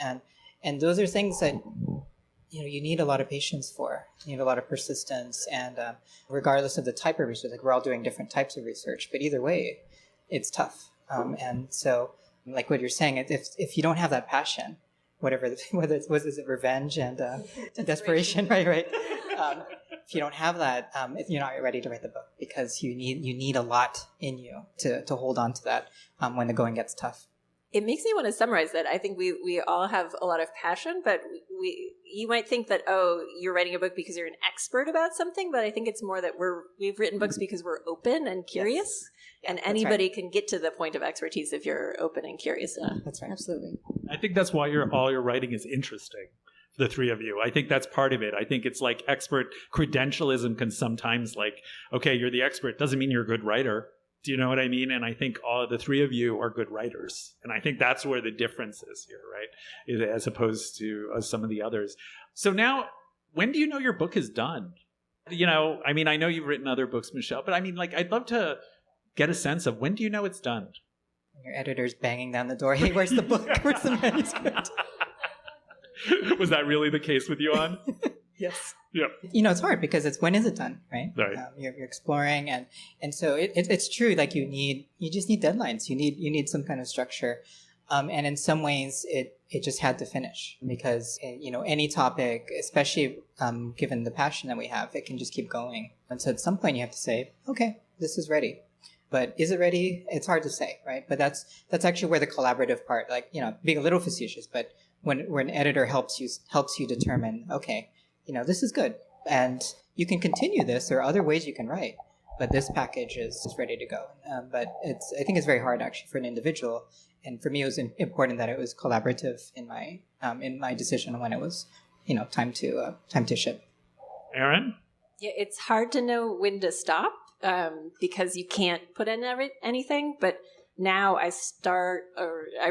B: And those are things that, you need a lot of patience for. You need a lot of persistence. And regardless of the type of research, like we're all doing different types of research, but either way, it's tough. And so like what you're saying, if you don't have that passion, whether it's revenge and desperation, right? If you don't have that, you're not ready to write the book, because you need a lot in you to hold on to that when the going gets tough.
C: It makes me want to summarize that. I think we all have a lot of passion, but you might think that, oh, you're writing a book because you're an expert about something, but I think it's more that we've written books because we're open and curious, and anybody can get to the point of expertise if you're open and curious enough.
B: That's right.
D: Absolutely.
E: I think that's why all your writing is interesting. The three of you. I think that's part of it. I think it's like expert credentialism can sometimes like, okay, you're the expert. Doesn't mean you're a good writer. Do you know what I mean? And I think all the three of you are good writers. And I think that's where the difference is here, right? As opposed to some of the others. So now, when do you know your book is done? I mean, I know you've written other books, Michelle, but I mean, like, I'd love to get a sense of when do you know it's done?
B: Your editor's banging down the door. Hey, where's the book? Where's the manuscript?
E: Was that really the case with you, An?
B: Yes.
E: Yeah.
B: It's hard because it's when is it done, right?
E: Right.
B: You're exploring, and so it's true. Like you just need deadlines. You need some kind of structure, and in some ways it just had to finish because any topic, especially given the passion that we have, it can just keep going. And so at some point you have to say, okay, this is ready. But is it ready? It's hard to say, right? But that's actually where the collaborative part, like being a little facetious, but when an editor helps you determine, okay, this is good, and you can continue this. There are other ways you can write, but this package is ready to go. But I think it's very hard actually for an individual. And for me, it was important that it was collaborative in my decision when it was, time to ship.
E: Erin?
C: Yeah, it's hard to know when to stop because you can't put in anything. But now I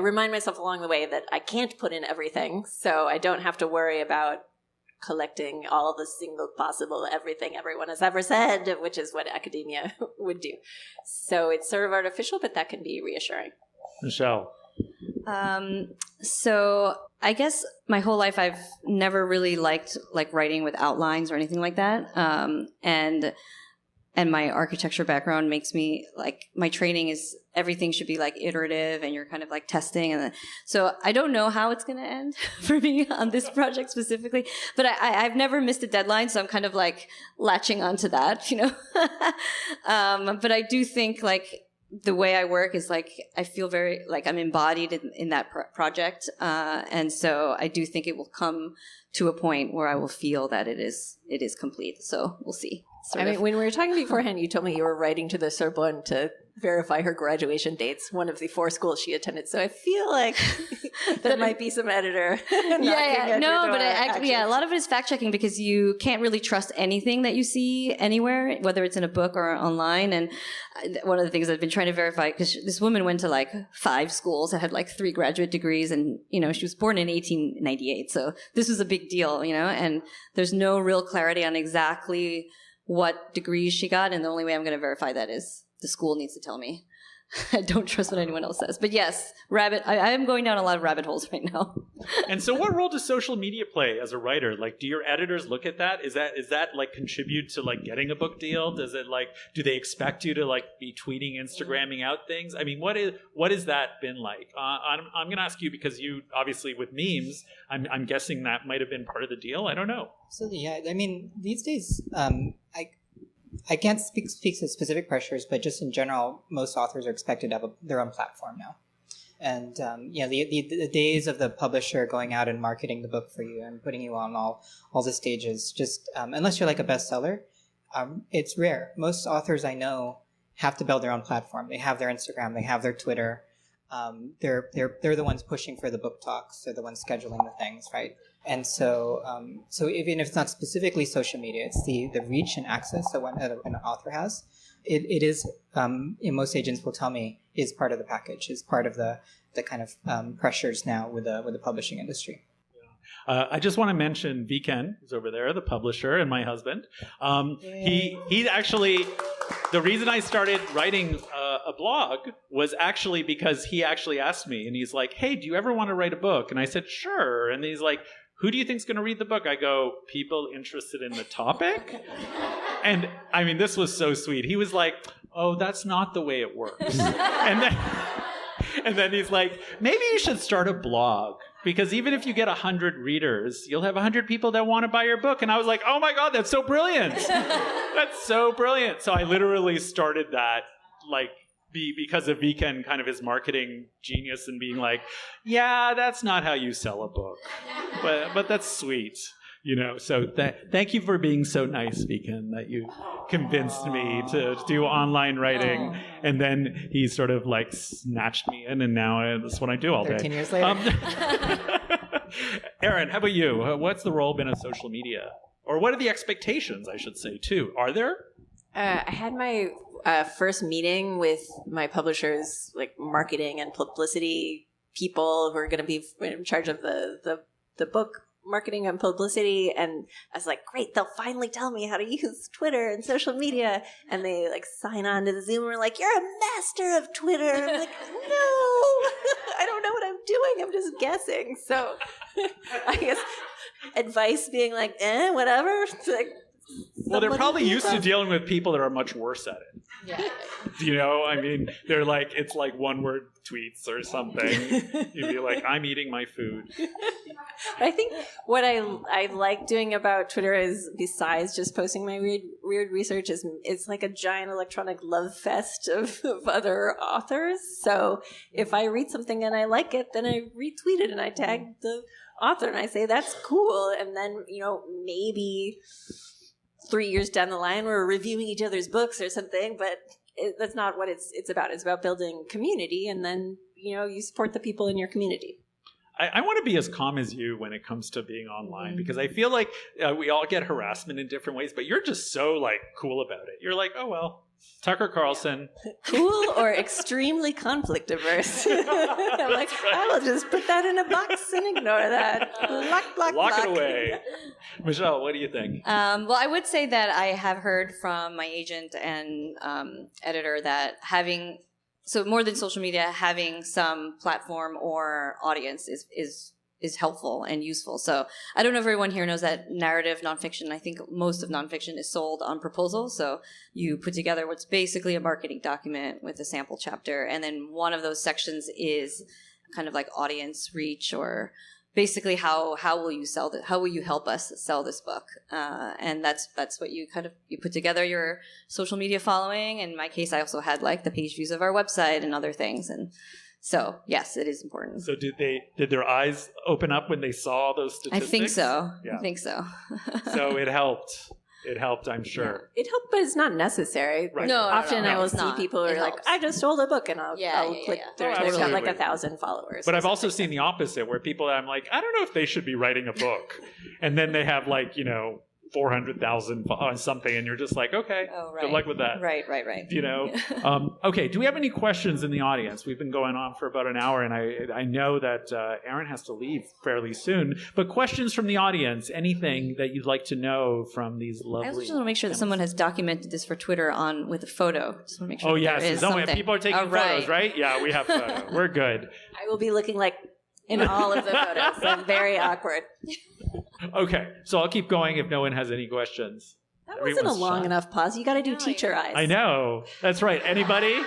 C: remind myself along the way that I can't put in everything, so I don't have to worry about collecting all the single possible everything everyone has ever said, which is what academia would do. So it's sort of artificial, but that can be reassuring.
E: Michelle?
D: So I guess my whole life I've never really liked writing with outlines or anything like that. And my architecture background makes me my training is everything should be iterative and you're kind of testing. And so I don't know how it's going to end for me on this project specifically, but I've never missed a deadline. So I'm kind of latching onto that, but I do think the way I work is I feel very I'm embodied in that project. And so I do think it will come to a point where I will feel that it is complete. So we'll see.
C: When we were talking beforehand, you told me you were writing to the Sorbonne to verify her graduation dates, one of the 4 schools she attended. So I feel like there might be some editor.
D: A lot of it is fact checking because you can't really trust anything that you see anywhere, whether it's in a book or online. And one of the things I've been trying to verify, because this woman went to 5 schools that had 3 graduate degrees, and she was born in 1898, so this was a big deal, and there's no real clarity on exactly what degrees she got, and the only way I'm going to verify that is the school needs to tell me. I don't trust what anyone else says. But yes, I am going down a lot of rabbit holes right now.
E: And so what role does social media play as a writer? Do your editors look at that? Is that contribute to getting a book deal? Does it do they expect you to be tweeting, Instagramming out things? I mean, what has that been like? I'm going to ask you because you obviously with memes, I'm guessing that might have been part of the deal. I don't know.
B: Absolutely, yeah. I mean, these days, I can't speak to specific pressures, but just in general, most authors are expected to have their own platform now. And the days of the publisher going out and marketing the book for you and putting you on all the stages, just unless you're a bestseller, it's rare. Most authors I know have to build their own platform. They have their Instagram, they have their Twitter. They're the ones pushing for the book talks. They're the ones scheduling the things, right? And so even if it's not specifically social media, it's the reach and access that an author has. It is, most agents will tell me, is part of the package, is part of the kind of pressures now with the publishing industry.
E: I just want to mention Viken, who's over there, the publisher, and my husband. He actually, the reason I started writing a blog was actually because he actually asked me, and he's like, hey, do you ever want to write a book? And I said, sure. And he's like, who do you think's going to read the book? I go, people interested in the topic? And I mean, this was so sweet. He was like, oh, that's not the way it works. And then he's like, maybe you should start a blog. Because even if you get 100 readers, you'll have 100 people that want to buy your book. And I was like, oh my God, that's so brilliant. That's so brilliant. So I literally started that because of Viken, kind of his marketing genius, and being like, yeah, that's not how you sell a book. But that's sweet. So thank you for being so nice, Viken, that you convinced me to do online writing. And then he sort of snatched me in, and now that's what I do all day.
B: 13 years later.
E: Erin, how about you? What's the role been of social media? Or what are the expectations, I should say, too? Are there?
C: I had my first meeting with my publisher's marketing and publicity people who are going to be in charge of the book marketing and publicity, and I was like, great, they'll finally tell me how to use Twitter and social media. And they sign on to the Zoom and we're like, you're a master of Twitter. I'm like, no, I don't know what I'm doing, I'm just guessing. So I guess advice being whatever. It's
E: well, they're probably used to dealing with people that are much worse at it.
C: Yeah.
E: I mean, they're it's one word tweets or something. You'd be like, I'm eating my food.
C: I think what I like doing about Twitter is, besides just posting my weird research, is it's like a giant electronic love fest of other authors. So if I read something and I like it, then I retweet it and I tag the author and I say, that's cool. And then, maybe 3 years down the line we're reviewing each other's books or something, but that's not what it's about. It's about building community, and then, you support the people in your community.
E: I want to be as calm as you when it comes to being online, because I feel like we all get harassment in different ways, but you're just so like cool about it. You're like, oh, well, Tucker Carlson.
C: Cool or extremely conflict averse. I'm like, I will just put that in a box and ignore that. Lock
E: it away. Michelle, what do you think?
D: Well, I would say that I have heard from my agent and editor that so more than social media, having some platform or audience is helpful and useful. So I don't know if everyone here knows that narrative nonfiction, I think most of nonfiction is sold on proposal. So you put together what's basically a marketing document with a sample chapter. And then one of those sections is kind of like audience reach, or basically how will you help us sell this book? And that's what you put together your social media following. In my case, I also had like the page views of our website and other things. And so, yes, it is important.
E: So did their eyes open up when they saw those statistics?
D: I think so.
E: Yeah.
D: I think so.
E: So it helped. It helped, I'm sure.
C: Yeah. It helped, but it's not necessary.
E: Right.
C: No, often I will see
D: not.
C: people who are like, I just sold a book, and I'll click through. They've got like 1,000 followers.
E: But I've also seen the opposite, where people, I'm like, I don't know if they should be writing a book. And then they have like, 400,000 on something, and you're just like, okay, good luck with that.
D: Right.
E: Okay, do we have any questions in the audience? We've been going on for about an hour, and I know that Aaron has to leave fairly soon, but questions from the audience, anything that you'd like to know from these lovely...
D: I also just want to make sure that someone has documented this for Twitter with a photo. Just want to make sure there is something.
E: People are taking photos, right? Yeah, we have photos. We're good.
C: I will be looking like in all of the photos. I'm very awkward.
E: Okay, so I'll keep going if no one has any questions.
C: That wasn't a long enough pause. You got to do teacher eyes.
E: I know. That's right. Anybody?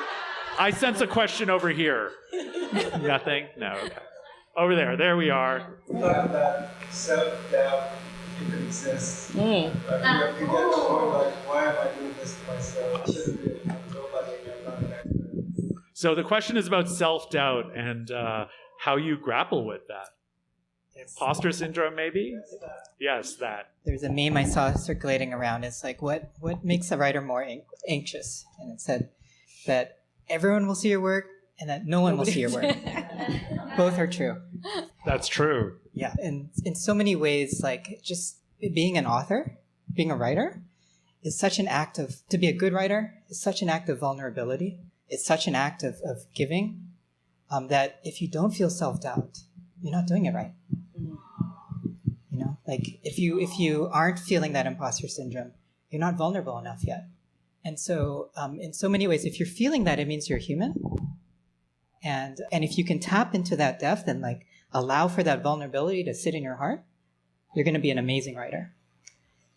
E: I sense a question over here. Nothing? No. Okay. Over there. There we are.
F: We talk about self-doubt if it exists. You get more like, why am I doing this to myself? I shouldn't be. I'm nobody. I'm not an expert.
E: So the question is about self-doubt and how you grapple with that. Imposter syndrome, maybe? Yes, that.
B: There's a meme I saw circulating around. It's like, what makes a writer more anxious? And it said that everyone will see your work and that no one will see your work. Both are true.
E: That's true.
B: Yeah, and in so many ways, like just being an author, being a writer, is such an act of, to be a good writer, is such an act of vulnerability. It's such an act of giving that if you don't feel self-doubt, you're not doing it right. Like if you aren't feeling that imposter syndrome, you're not vulnerable enough yet. And so in so many ways, if you're feeling that, it means you're human. And if you can tap into that depth and like allow for that vulnerability to sit in your heart, you're going to be an amazing writer,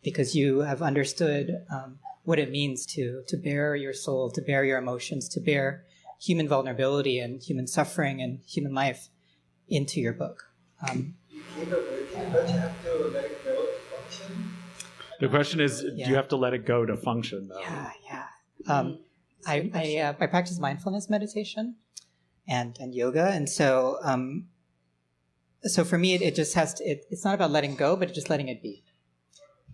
B: because you have understood what it means to bear your soul, to bear your emotions, to bear human vulnerability and human suffering and human life into your book.
F: But you have to let it go to function.
E: The question is, do you have to let it go to function, though?
B: Yeah. I practice mindfulness meditation and yoga, and so for me, it just has to. It's not about letting go, but just letting it be.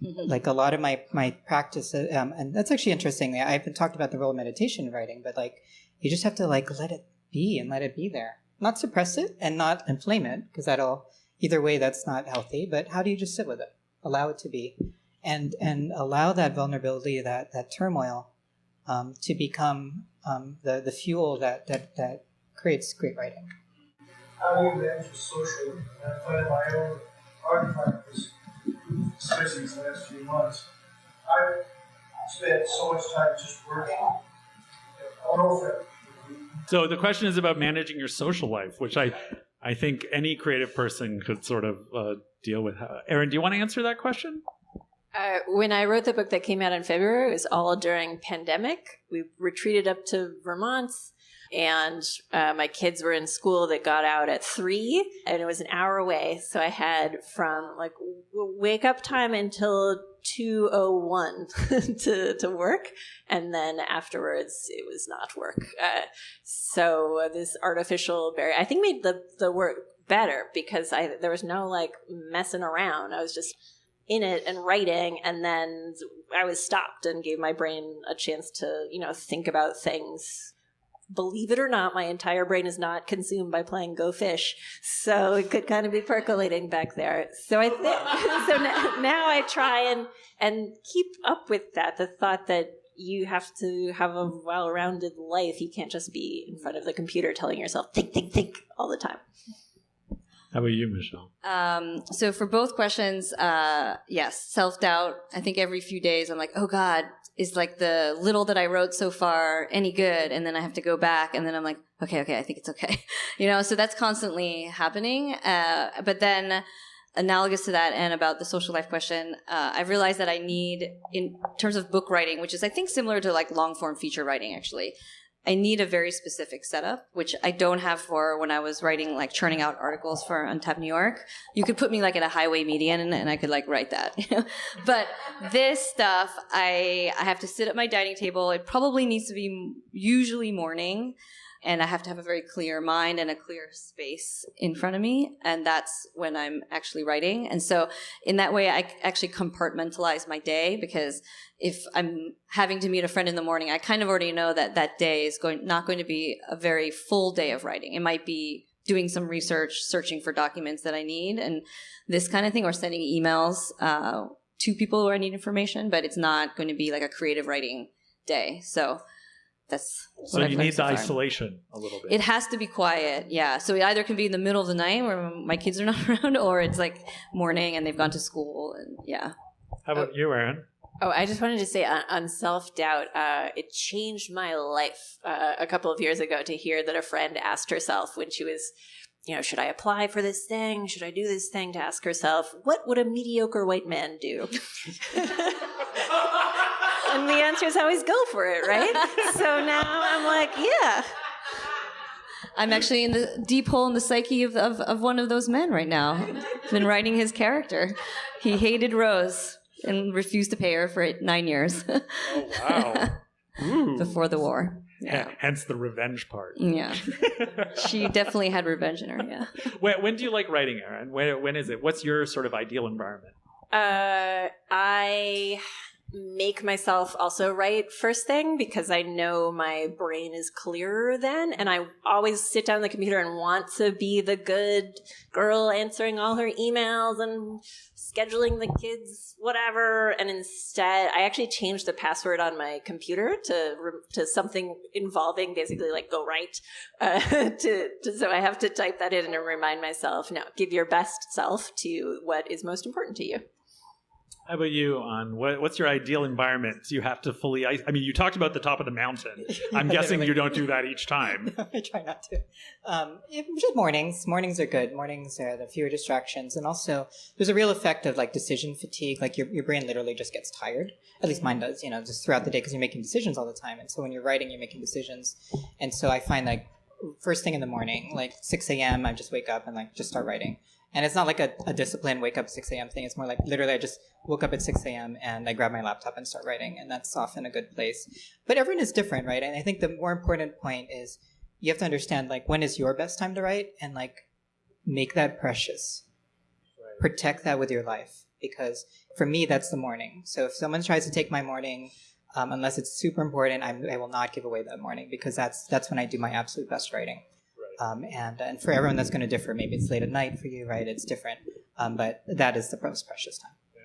B: Mm-hmm. Like a lot of my practice, and that's actually interesting. I haven't talked about the role of meditation in writing, but like you just have to like let it be and let it be there, not suppress it and not inflame it, because that'll. Either way, that's not healthy, but how do you just sit with it? Allow it to be. And allow that vulnerability, that turmoil, to become the fuel that creates great writing.
F: How do you manage socially? I find my own archetype, especially these last few months. I've spent so much time just working.
E: So the question is about managing your social life, which I think any creative person could sort of deal with. Erin, do you want to answer that question?
C: When I wrote the book that came out in February, it was all during pandemic. We retreated up to Vermont, and my kids were in school that got out at 3, and it was an hour away. So I had from like wake up time until 2:01 to work, and then afterwards it was not work. So this artificial barrier, I think, made the work better, because there was no like messing around. I was just in it and writing, and then I was stopped and gave my brain a chance to, think about things. Believe it or not, my entire brain is not consumed by playing Go Fish, so it could kind of be percolating back there. So now I try and keep up with that. The thought that you have to have a well-rounded life. You can't just be in front of the computer telling yourself think all the time.
E: How about you, Michelle?
D: So for both questions, yes, self-doubt. I think every few days I'm like, oh God, is like the little that I wrote so far any good? And then I have to go back and then I'm like, okay, I think it's okay. So that's constantly happening. But then analogous to that and about the social life question, I've realized that I need, in terms of book writing, which is I think similar to like long form feature writing actually, I need a very specific setup, which I don't have for when I was writing, like churning out articles for Untapped New York. You could put me like at a highway median and I could like write that. But this stuff, I have to sit at my dining table. It probably needs to be usually morning. And I have to have a very clear mind and a clear space in front of me. And that's when I'm actually writing. And so in that way, I actually compartmentalize my day, because if I'm having to meet a friend in the morning, I kind of already know that that day is not going to be a very full day of writing. It might be doing some research, searching for documents that I need and this kind of thing, or sending emails to people who I need information, but it's not going to be like a creative writing day. So that's
E: so you need the isolation a little bit.
D: It has to be quiet, yeah. So it either can be in the middle of the night where my kids are not around, or it's like morning and they've gone to school, and yeah.
E: How about you, Erin?
C: Oh, I just wanted to say on self-doubt, it changed my life a couple of years ago to hear that a friend asked herself when she was, should I apply for this thing? Should I do this thing? To ask herself, what would a mediocre white man do? And the answer is always go for it, right? So now I'm like, yeah.
D: I'm actually in the deep hole in the psyche of one of those men right now. I've been writing his character. He hated Rose and refused to pay her for 9 years.
E: Oh, wow. Ooh.
D: Before the war.
E: Yeah. Hence the revenge part.
D: Yeah. She definitely had revenge in her, yeah.
E: When do you like writing, Erin? When is it? What's your sort of ideal environment?
C: I make myself also write first thing because I know my brain is clearer then, and I always sit down on the computer and want to be the good girl answering all her emails and scheduling the kids whatever, and instead I actually changed the password on my computer to something involving basically like go write, so I have to type that in and remind myself, no, give your best self to what is most important to you.
E: How about you, on what's your ideal environment? You have to fully, you talked about the top of the mountain. I'm guessing you don't do that each time.
B: I try not to. Just mornings. Mornings are good. Mornings are the fewer distractions. And also, there's a real effect of like decision fatigue. Like your brain literally just gets tired. At least mine does, just throughout the day, because you're making decisions all the time. And so when you're writing, you're making decisions. And so I find like first thing in the morning, like 6 a.m., I just wake up and like just start writing. And it's not like a disciplined wake up 6 a.m. thing. It's more like literally I just woke up at 6 a.m. and I grab my laptop and start writing. And that's often a good place. But everyone is different, right? And I think the more important point is you have to understand like when is your best time to write, and like make that precious. Right. Protect that with your life. Because for me, that's the morning. So if someone tries to take my morning, unless it's super important, I will not give away that morning, because that's when I do my absolute best writing. And for everyone that's going to differ. Maybe it's late at night for you, right? It's different. But that is the most precious time.
E: Yeah.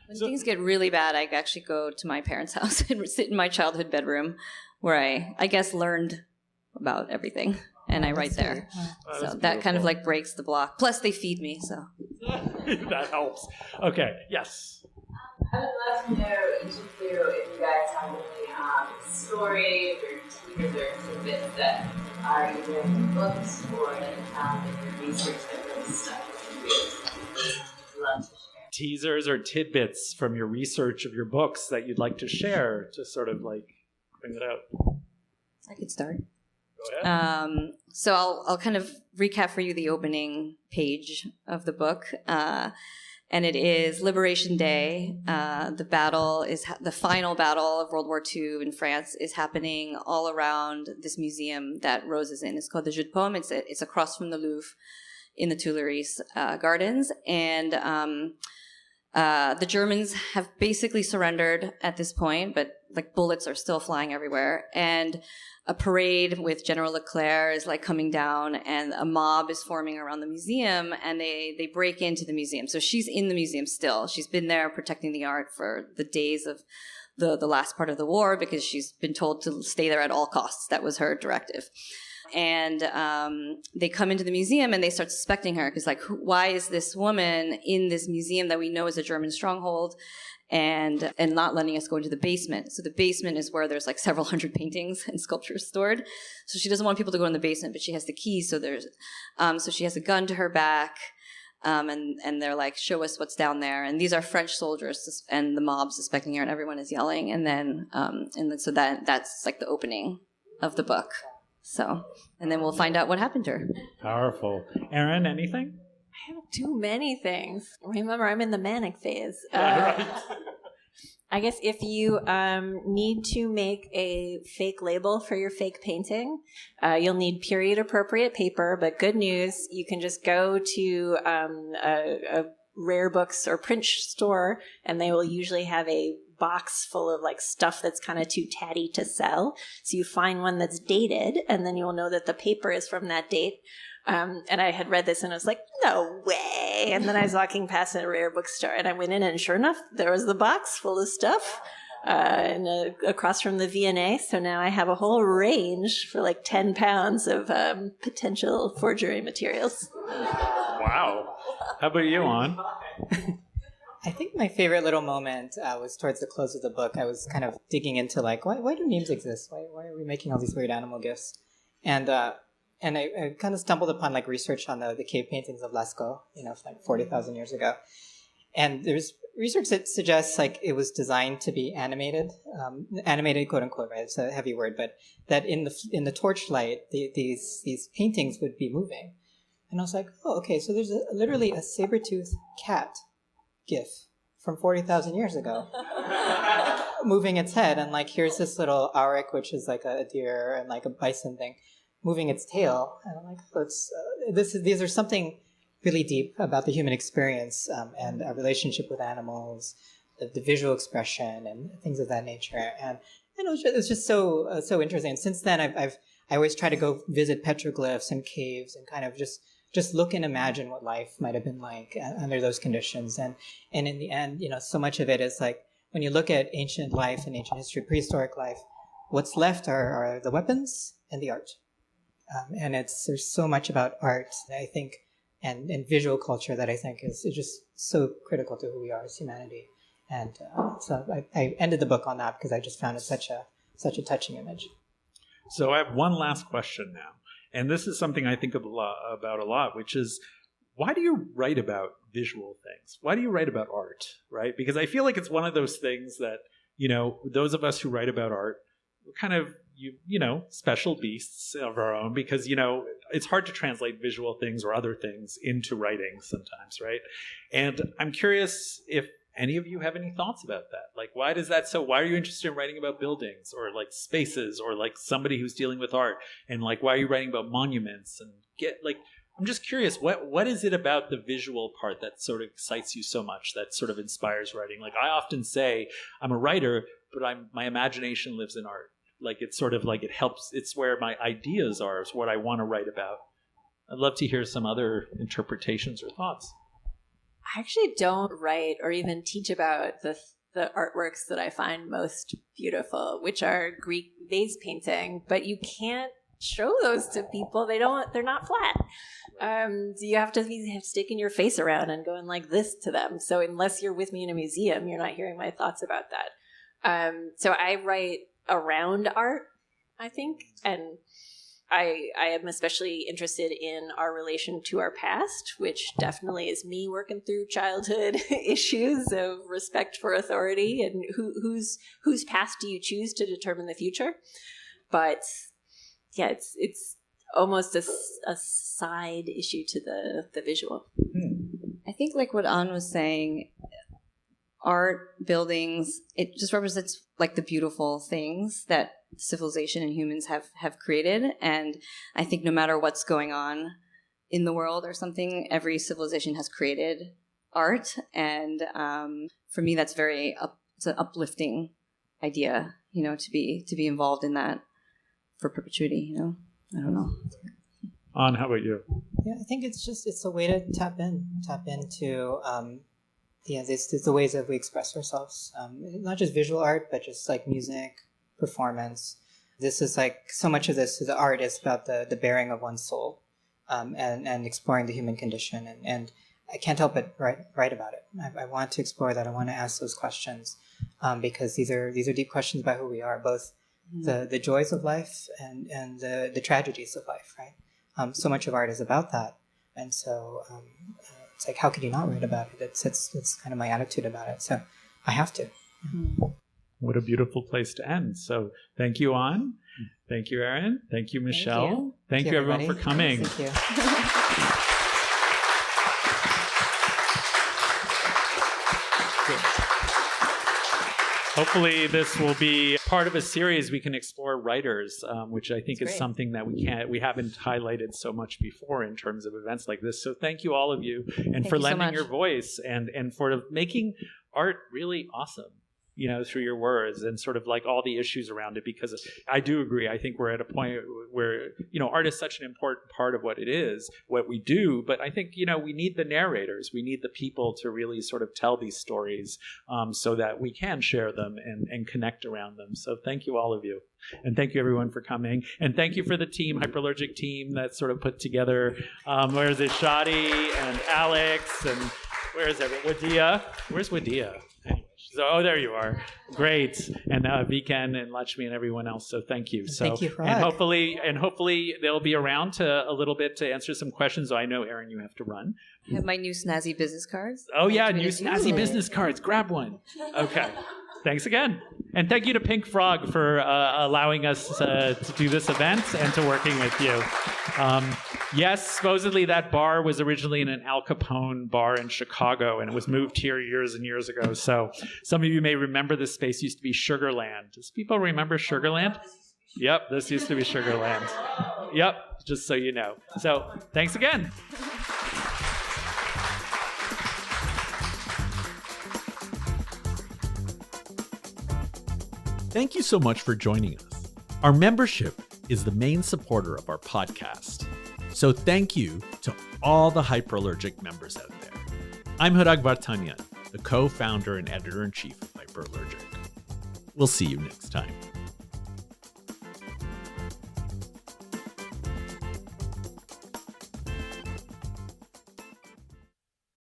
D: When things get really bad, I actually go to my parents' house and sit in my childhood bedroom where I guess learned about everything. And I write there. So that kind of like breaks the block. Plus they feed me, so.
E: That helps. Okay, yes.
G: I would love to know, each of you, if you guys have any stories or teasers or tidbits that are either in books or that you found in your research that really stuck with you. I'd love to share.
E: Teasers or tidbits from your research of your books that you'd like to share to sort of like bring it out.
D: I could start.
E: Go ahead.
D: So I'll kind of recap for you the opening page of the book. And it is Liberation Day. The final battle of World War II in France is happening all around this museum that Rose is in. It's called the Jeu de Paume. It's across from the Louvre in the Tuileries Gardens. And The Germans have basically surrendered at this point, but like bullets are still flying everywhere. And a parade with General Leclerc is like coming down, and a mob is forming around the museum, and they break into the museum. So she's in the museum still. She's been there protecting the art for the days of the last part of the war, because she's been told to stay there at all costs. That was her directive. And they come into the museum and they start suspecting her, because like, why is this woman in this museum that we know is a German stronghold, and not letting us go into the basement? So the basement is where there's like several hundred paintings and sculptures stored. So she doesn't want people to go in the basement, but she has the key. So so she has a gun to her back, and they're like, show us what's down there. And these are French soldiers and the mob suspecting her, and everyone is yelling. And then so that's like the opening of the book. So, and then we'll find out what happened to her.
E: Powerful. Erin, anything?
C: I have too many things. Remember, I'm in the manic phase.
E: Right.
C: I guess if you need to make a fake label for your fake painting, you'll need period-appropriate paper, but good news, you can just go to a rare books or print store, and they will usually have a box full of like stuff that's kind of too tatty to sell. So you find one that's dated, and then you'll know that the paper is from that date. And I had read this and I was like, no way. And then I was walking past a rare bookstore and I went in, and sure enough, there was the box full of stuff across from the V&A. So now I have a whole range for like 10 pounds of potential forgery materials.
E: Wow. How about you, An?
B: I think my favorite little moment was towards the close of the book. I was kind of digging into like, why do memes exist? Why are we making all these weird animal gifs? And I kind of stumbled upon like research on the cave paintings of Lascaux, like 40,000 years ago. And there's research that suggests like it was designed to be animated quote unquote, right? It's a heavy word, but that in the torchlight, these paintings would be moving. And I was like, oh, okay, so there's literally a saber-toothed cat GIF from 40,000 years ago moving its head, and like here's this little auric, which is like a deer, and like a bison thing moving its tail, and I'm like, these are something really deep about the human experience and our relationship with animals, the visual expression and things of that nature, and it was just so interesting. And since then, I always try to go visit petroglyphs and caves and kind of just look and imagine what life might have been like under those conditions. And in the end, so much of it is like, when you look at ancient life and ancient history, prehistoric life, what's left are the weapons and the art. And there's so much about art, I think, and visual culture that I think is just so critical to who we are as humanity. And so I ended the book on that because I just found it such a touching image.
E: So I have one last question now. And this is something I think about a lot, which is, why do you write about visual things? Why do you write about art, right? Because I feel like it's one of those things that, those of us who write about art, we're kind of, special beasts of our own, because, it's hard to translate visual things or other things into writing sometimes, right? And I'm curious if any of you have any thoughts about that? Like, why are you interested in writing about buildings or like spaces or like somebody who's dealing with art? And like, why are you writing about monuments? And I'm just curious, what is it about the visual part that sort of excites you so much, that sort of inspires writing? Like, I often say I'm a writer, but my imagination lives in art. Like, it's sort of like it helps. It's where my ideas are. It's what I want to write about. I'd love to hear some other interpretations or thoughts.
C: I actually don't write or even teach about the artworks that I find most beautiful, which are Greek vase painting, but you can't show those to people. They're not flat. You have to sticking your face around and going like this to them. So unless you're with me in a museum, you're not hearing my thoughts about that. So I write around art, I think, and I am especially interested in our relation to our past, which definitely is me working through childhood issues of respect for authority and whose past do you choose to determine the future. But yeah, it's almost a side issue to the visual.
D: I think like what An was saying, art, buildings, it just represents like the beautiful things that civilization and humans have created. And I think no matter what's going on in the world or something, every civilization has created art. And for me, that's it's an uplifting idea, to be involved in that for perpetuity, I don't know.
E: An, how about you?
B: Yeah, I think it's a way to tap into there's the ways that we express ourselves, not just visual art, but just like music, performance. This is like, so much of the art is about the bearing of one's soul, and exploring the human condition, and I can't help but write about it. I want to explore that. I want to ask those questions, because these are deep questions about who we are, both the joys of life and the tragedies of life, right? So much of art is about that, and so it's like, how could you not write about it? It's kind of my attitude about it. So I have to.
E: What a beautiful place to end. So thank you, An. Thank you, Erin. Thank you, Michelle. Thank you everyone, for coming.
B: Thank you.
E: Hopefully this will be part of a series we can explore writers, which I think is something that we haven't highlighted so much before in terms of events like this. So thank you, all of you, and for lending your voice and for making art really awesome, through your words and sort of like all the issues around it, because I do agree. I think we're at a point where, art is such an important part of what we do. But I think, we need the narrators. We need the people to really sort of tell these stories, so that we can share them and connect around them. So thank you, all of you. And thank you, everyone, for coming. And thank you for the Hyperallergic team that sort of put together, where is it, Shadi and Alex, and where is everyone? Wadia. Where's Wadia? So, there you are. Great. And Viken and Lakshmi and everyone else. So thank you.
B: Thank you, Hrag.
E: And hopefully they'll be around a little bit to answer some questions. I know, Erin, you have to run.
D: I have my new snazzy business cards.
E: Oh yeah, new snazzy business cards. Grab one. Okay. Thanks again. And thank you to pinkFrog for allowing us to do this event and to working with you. Yes, supposedly that bar was originally in an Al Capone bar in Chicago, and it was moved here years and years ago. So some of you may remember this space used to be Sugarland. Does people remember Sugarland? Yep, this used to be Sugarland. Yep, just so you know. So thanks again.
A: Thank you so much for joining us. Our membership is the main supporter of our podcast. So thank you to all the Hyperallergic members out there. I'm Hrag Vartanian, the co-founder and editor-in-chief of Hyperallergic. We'll see you next time.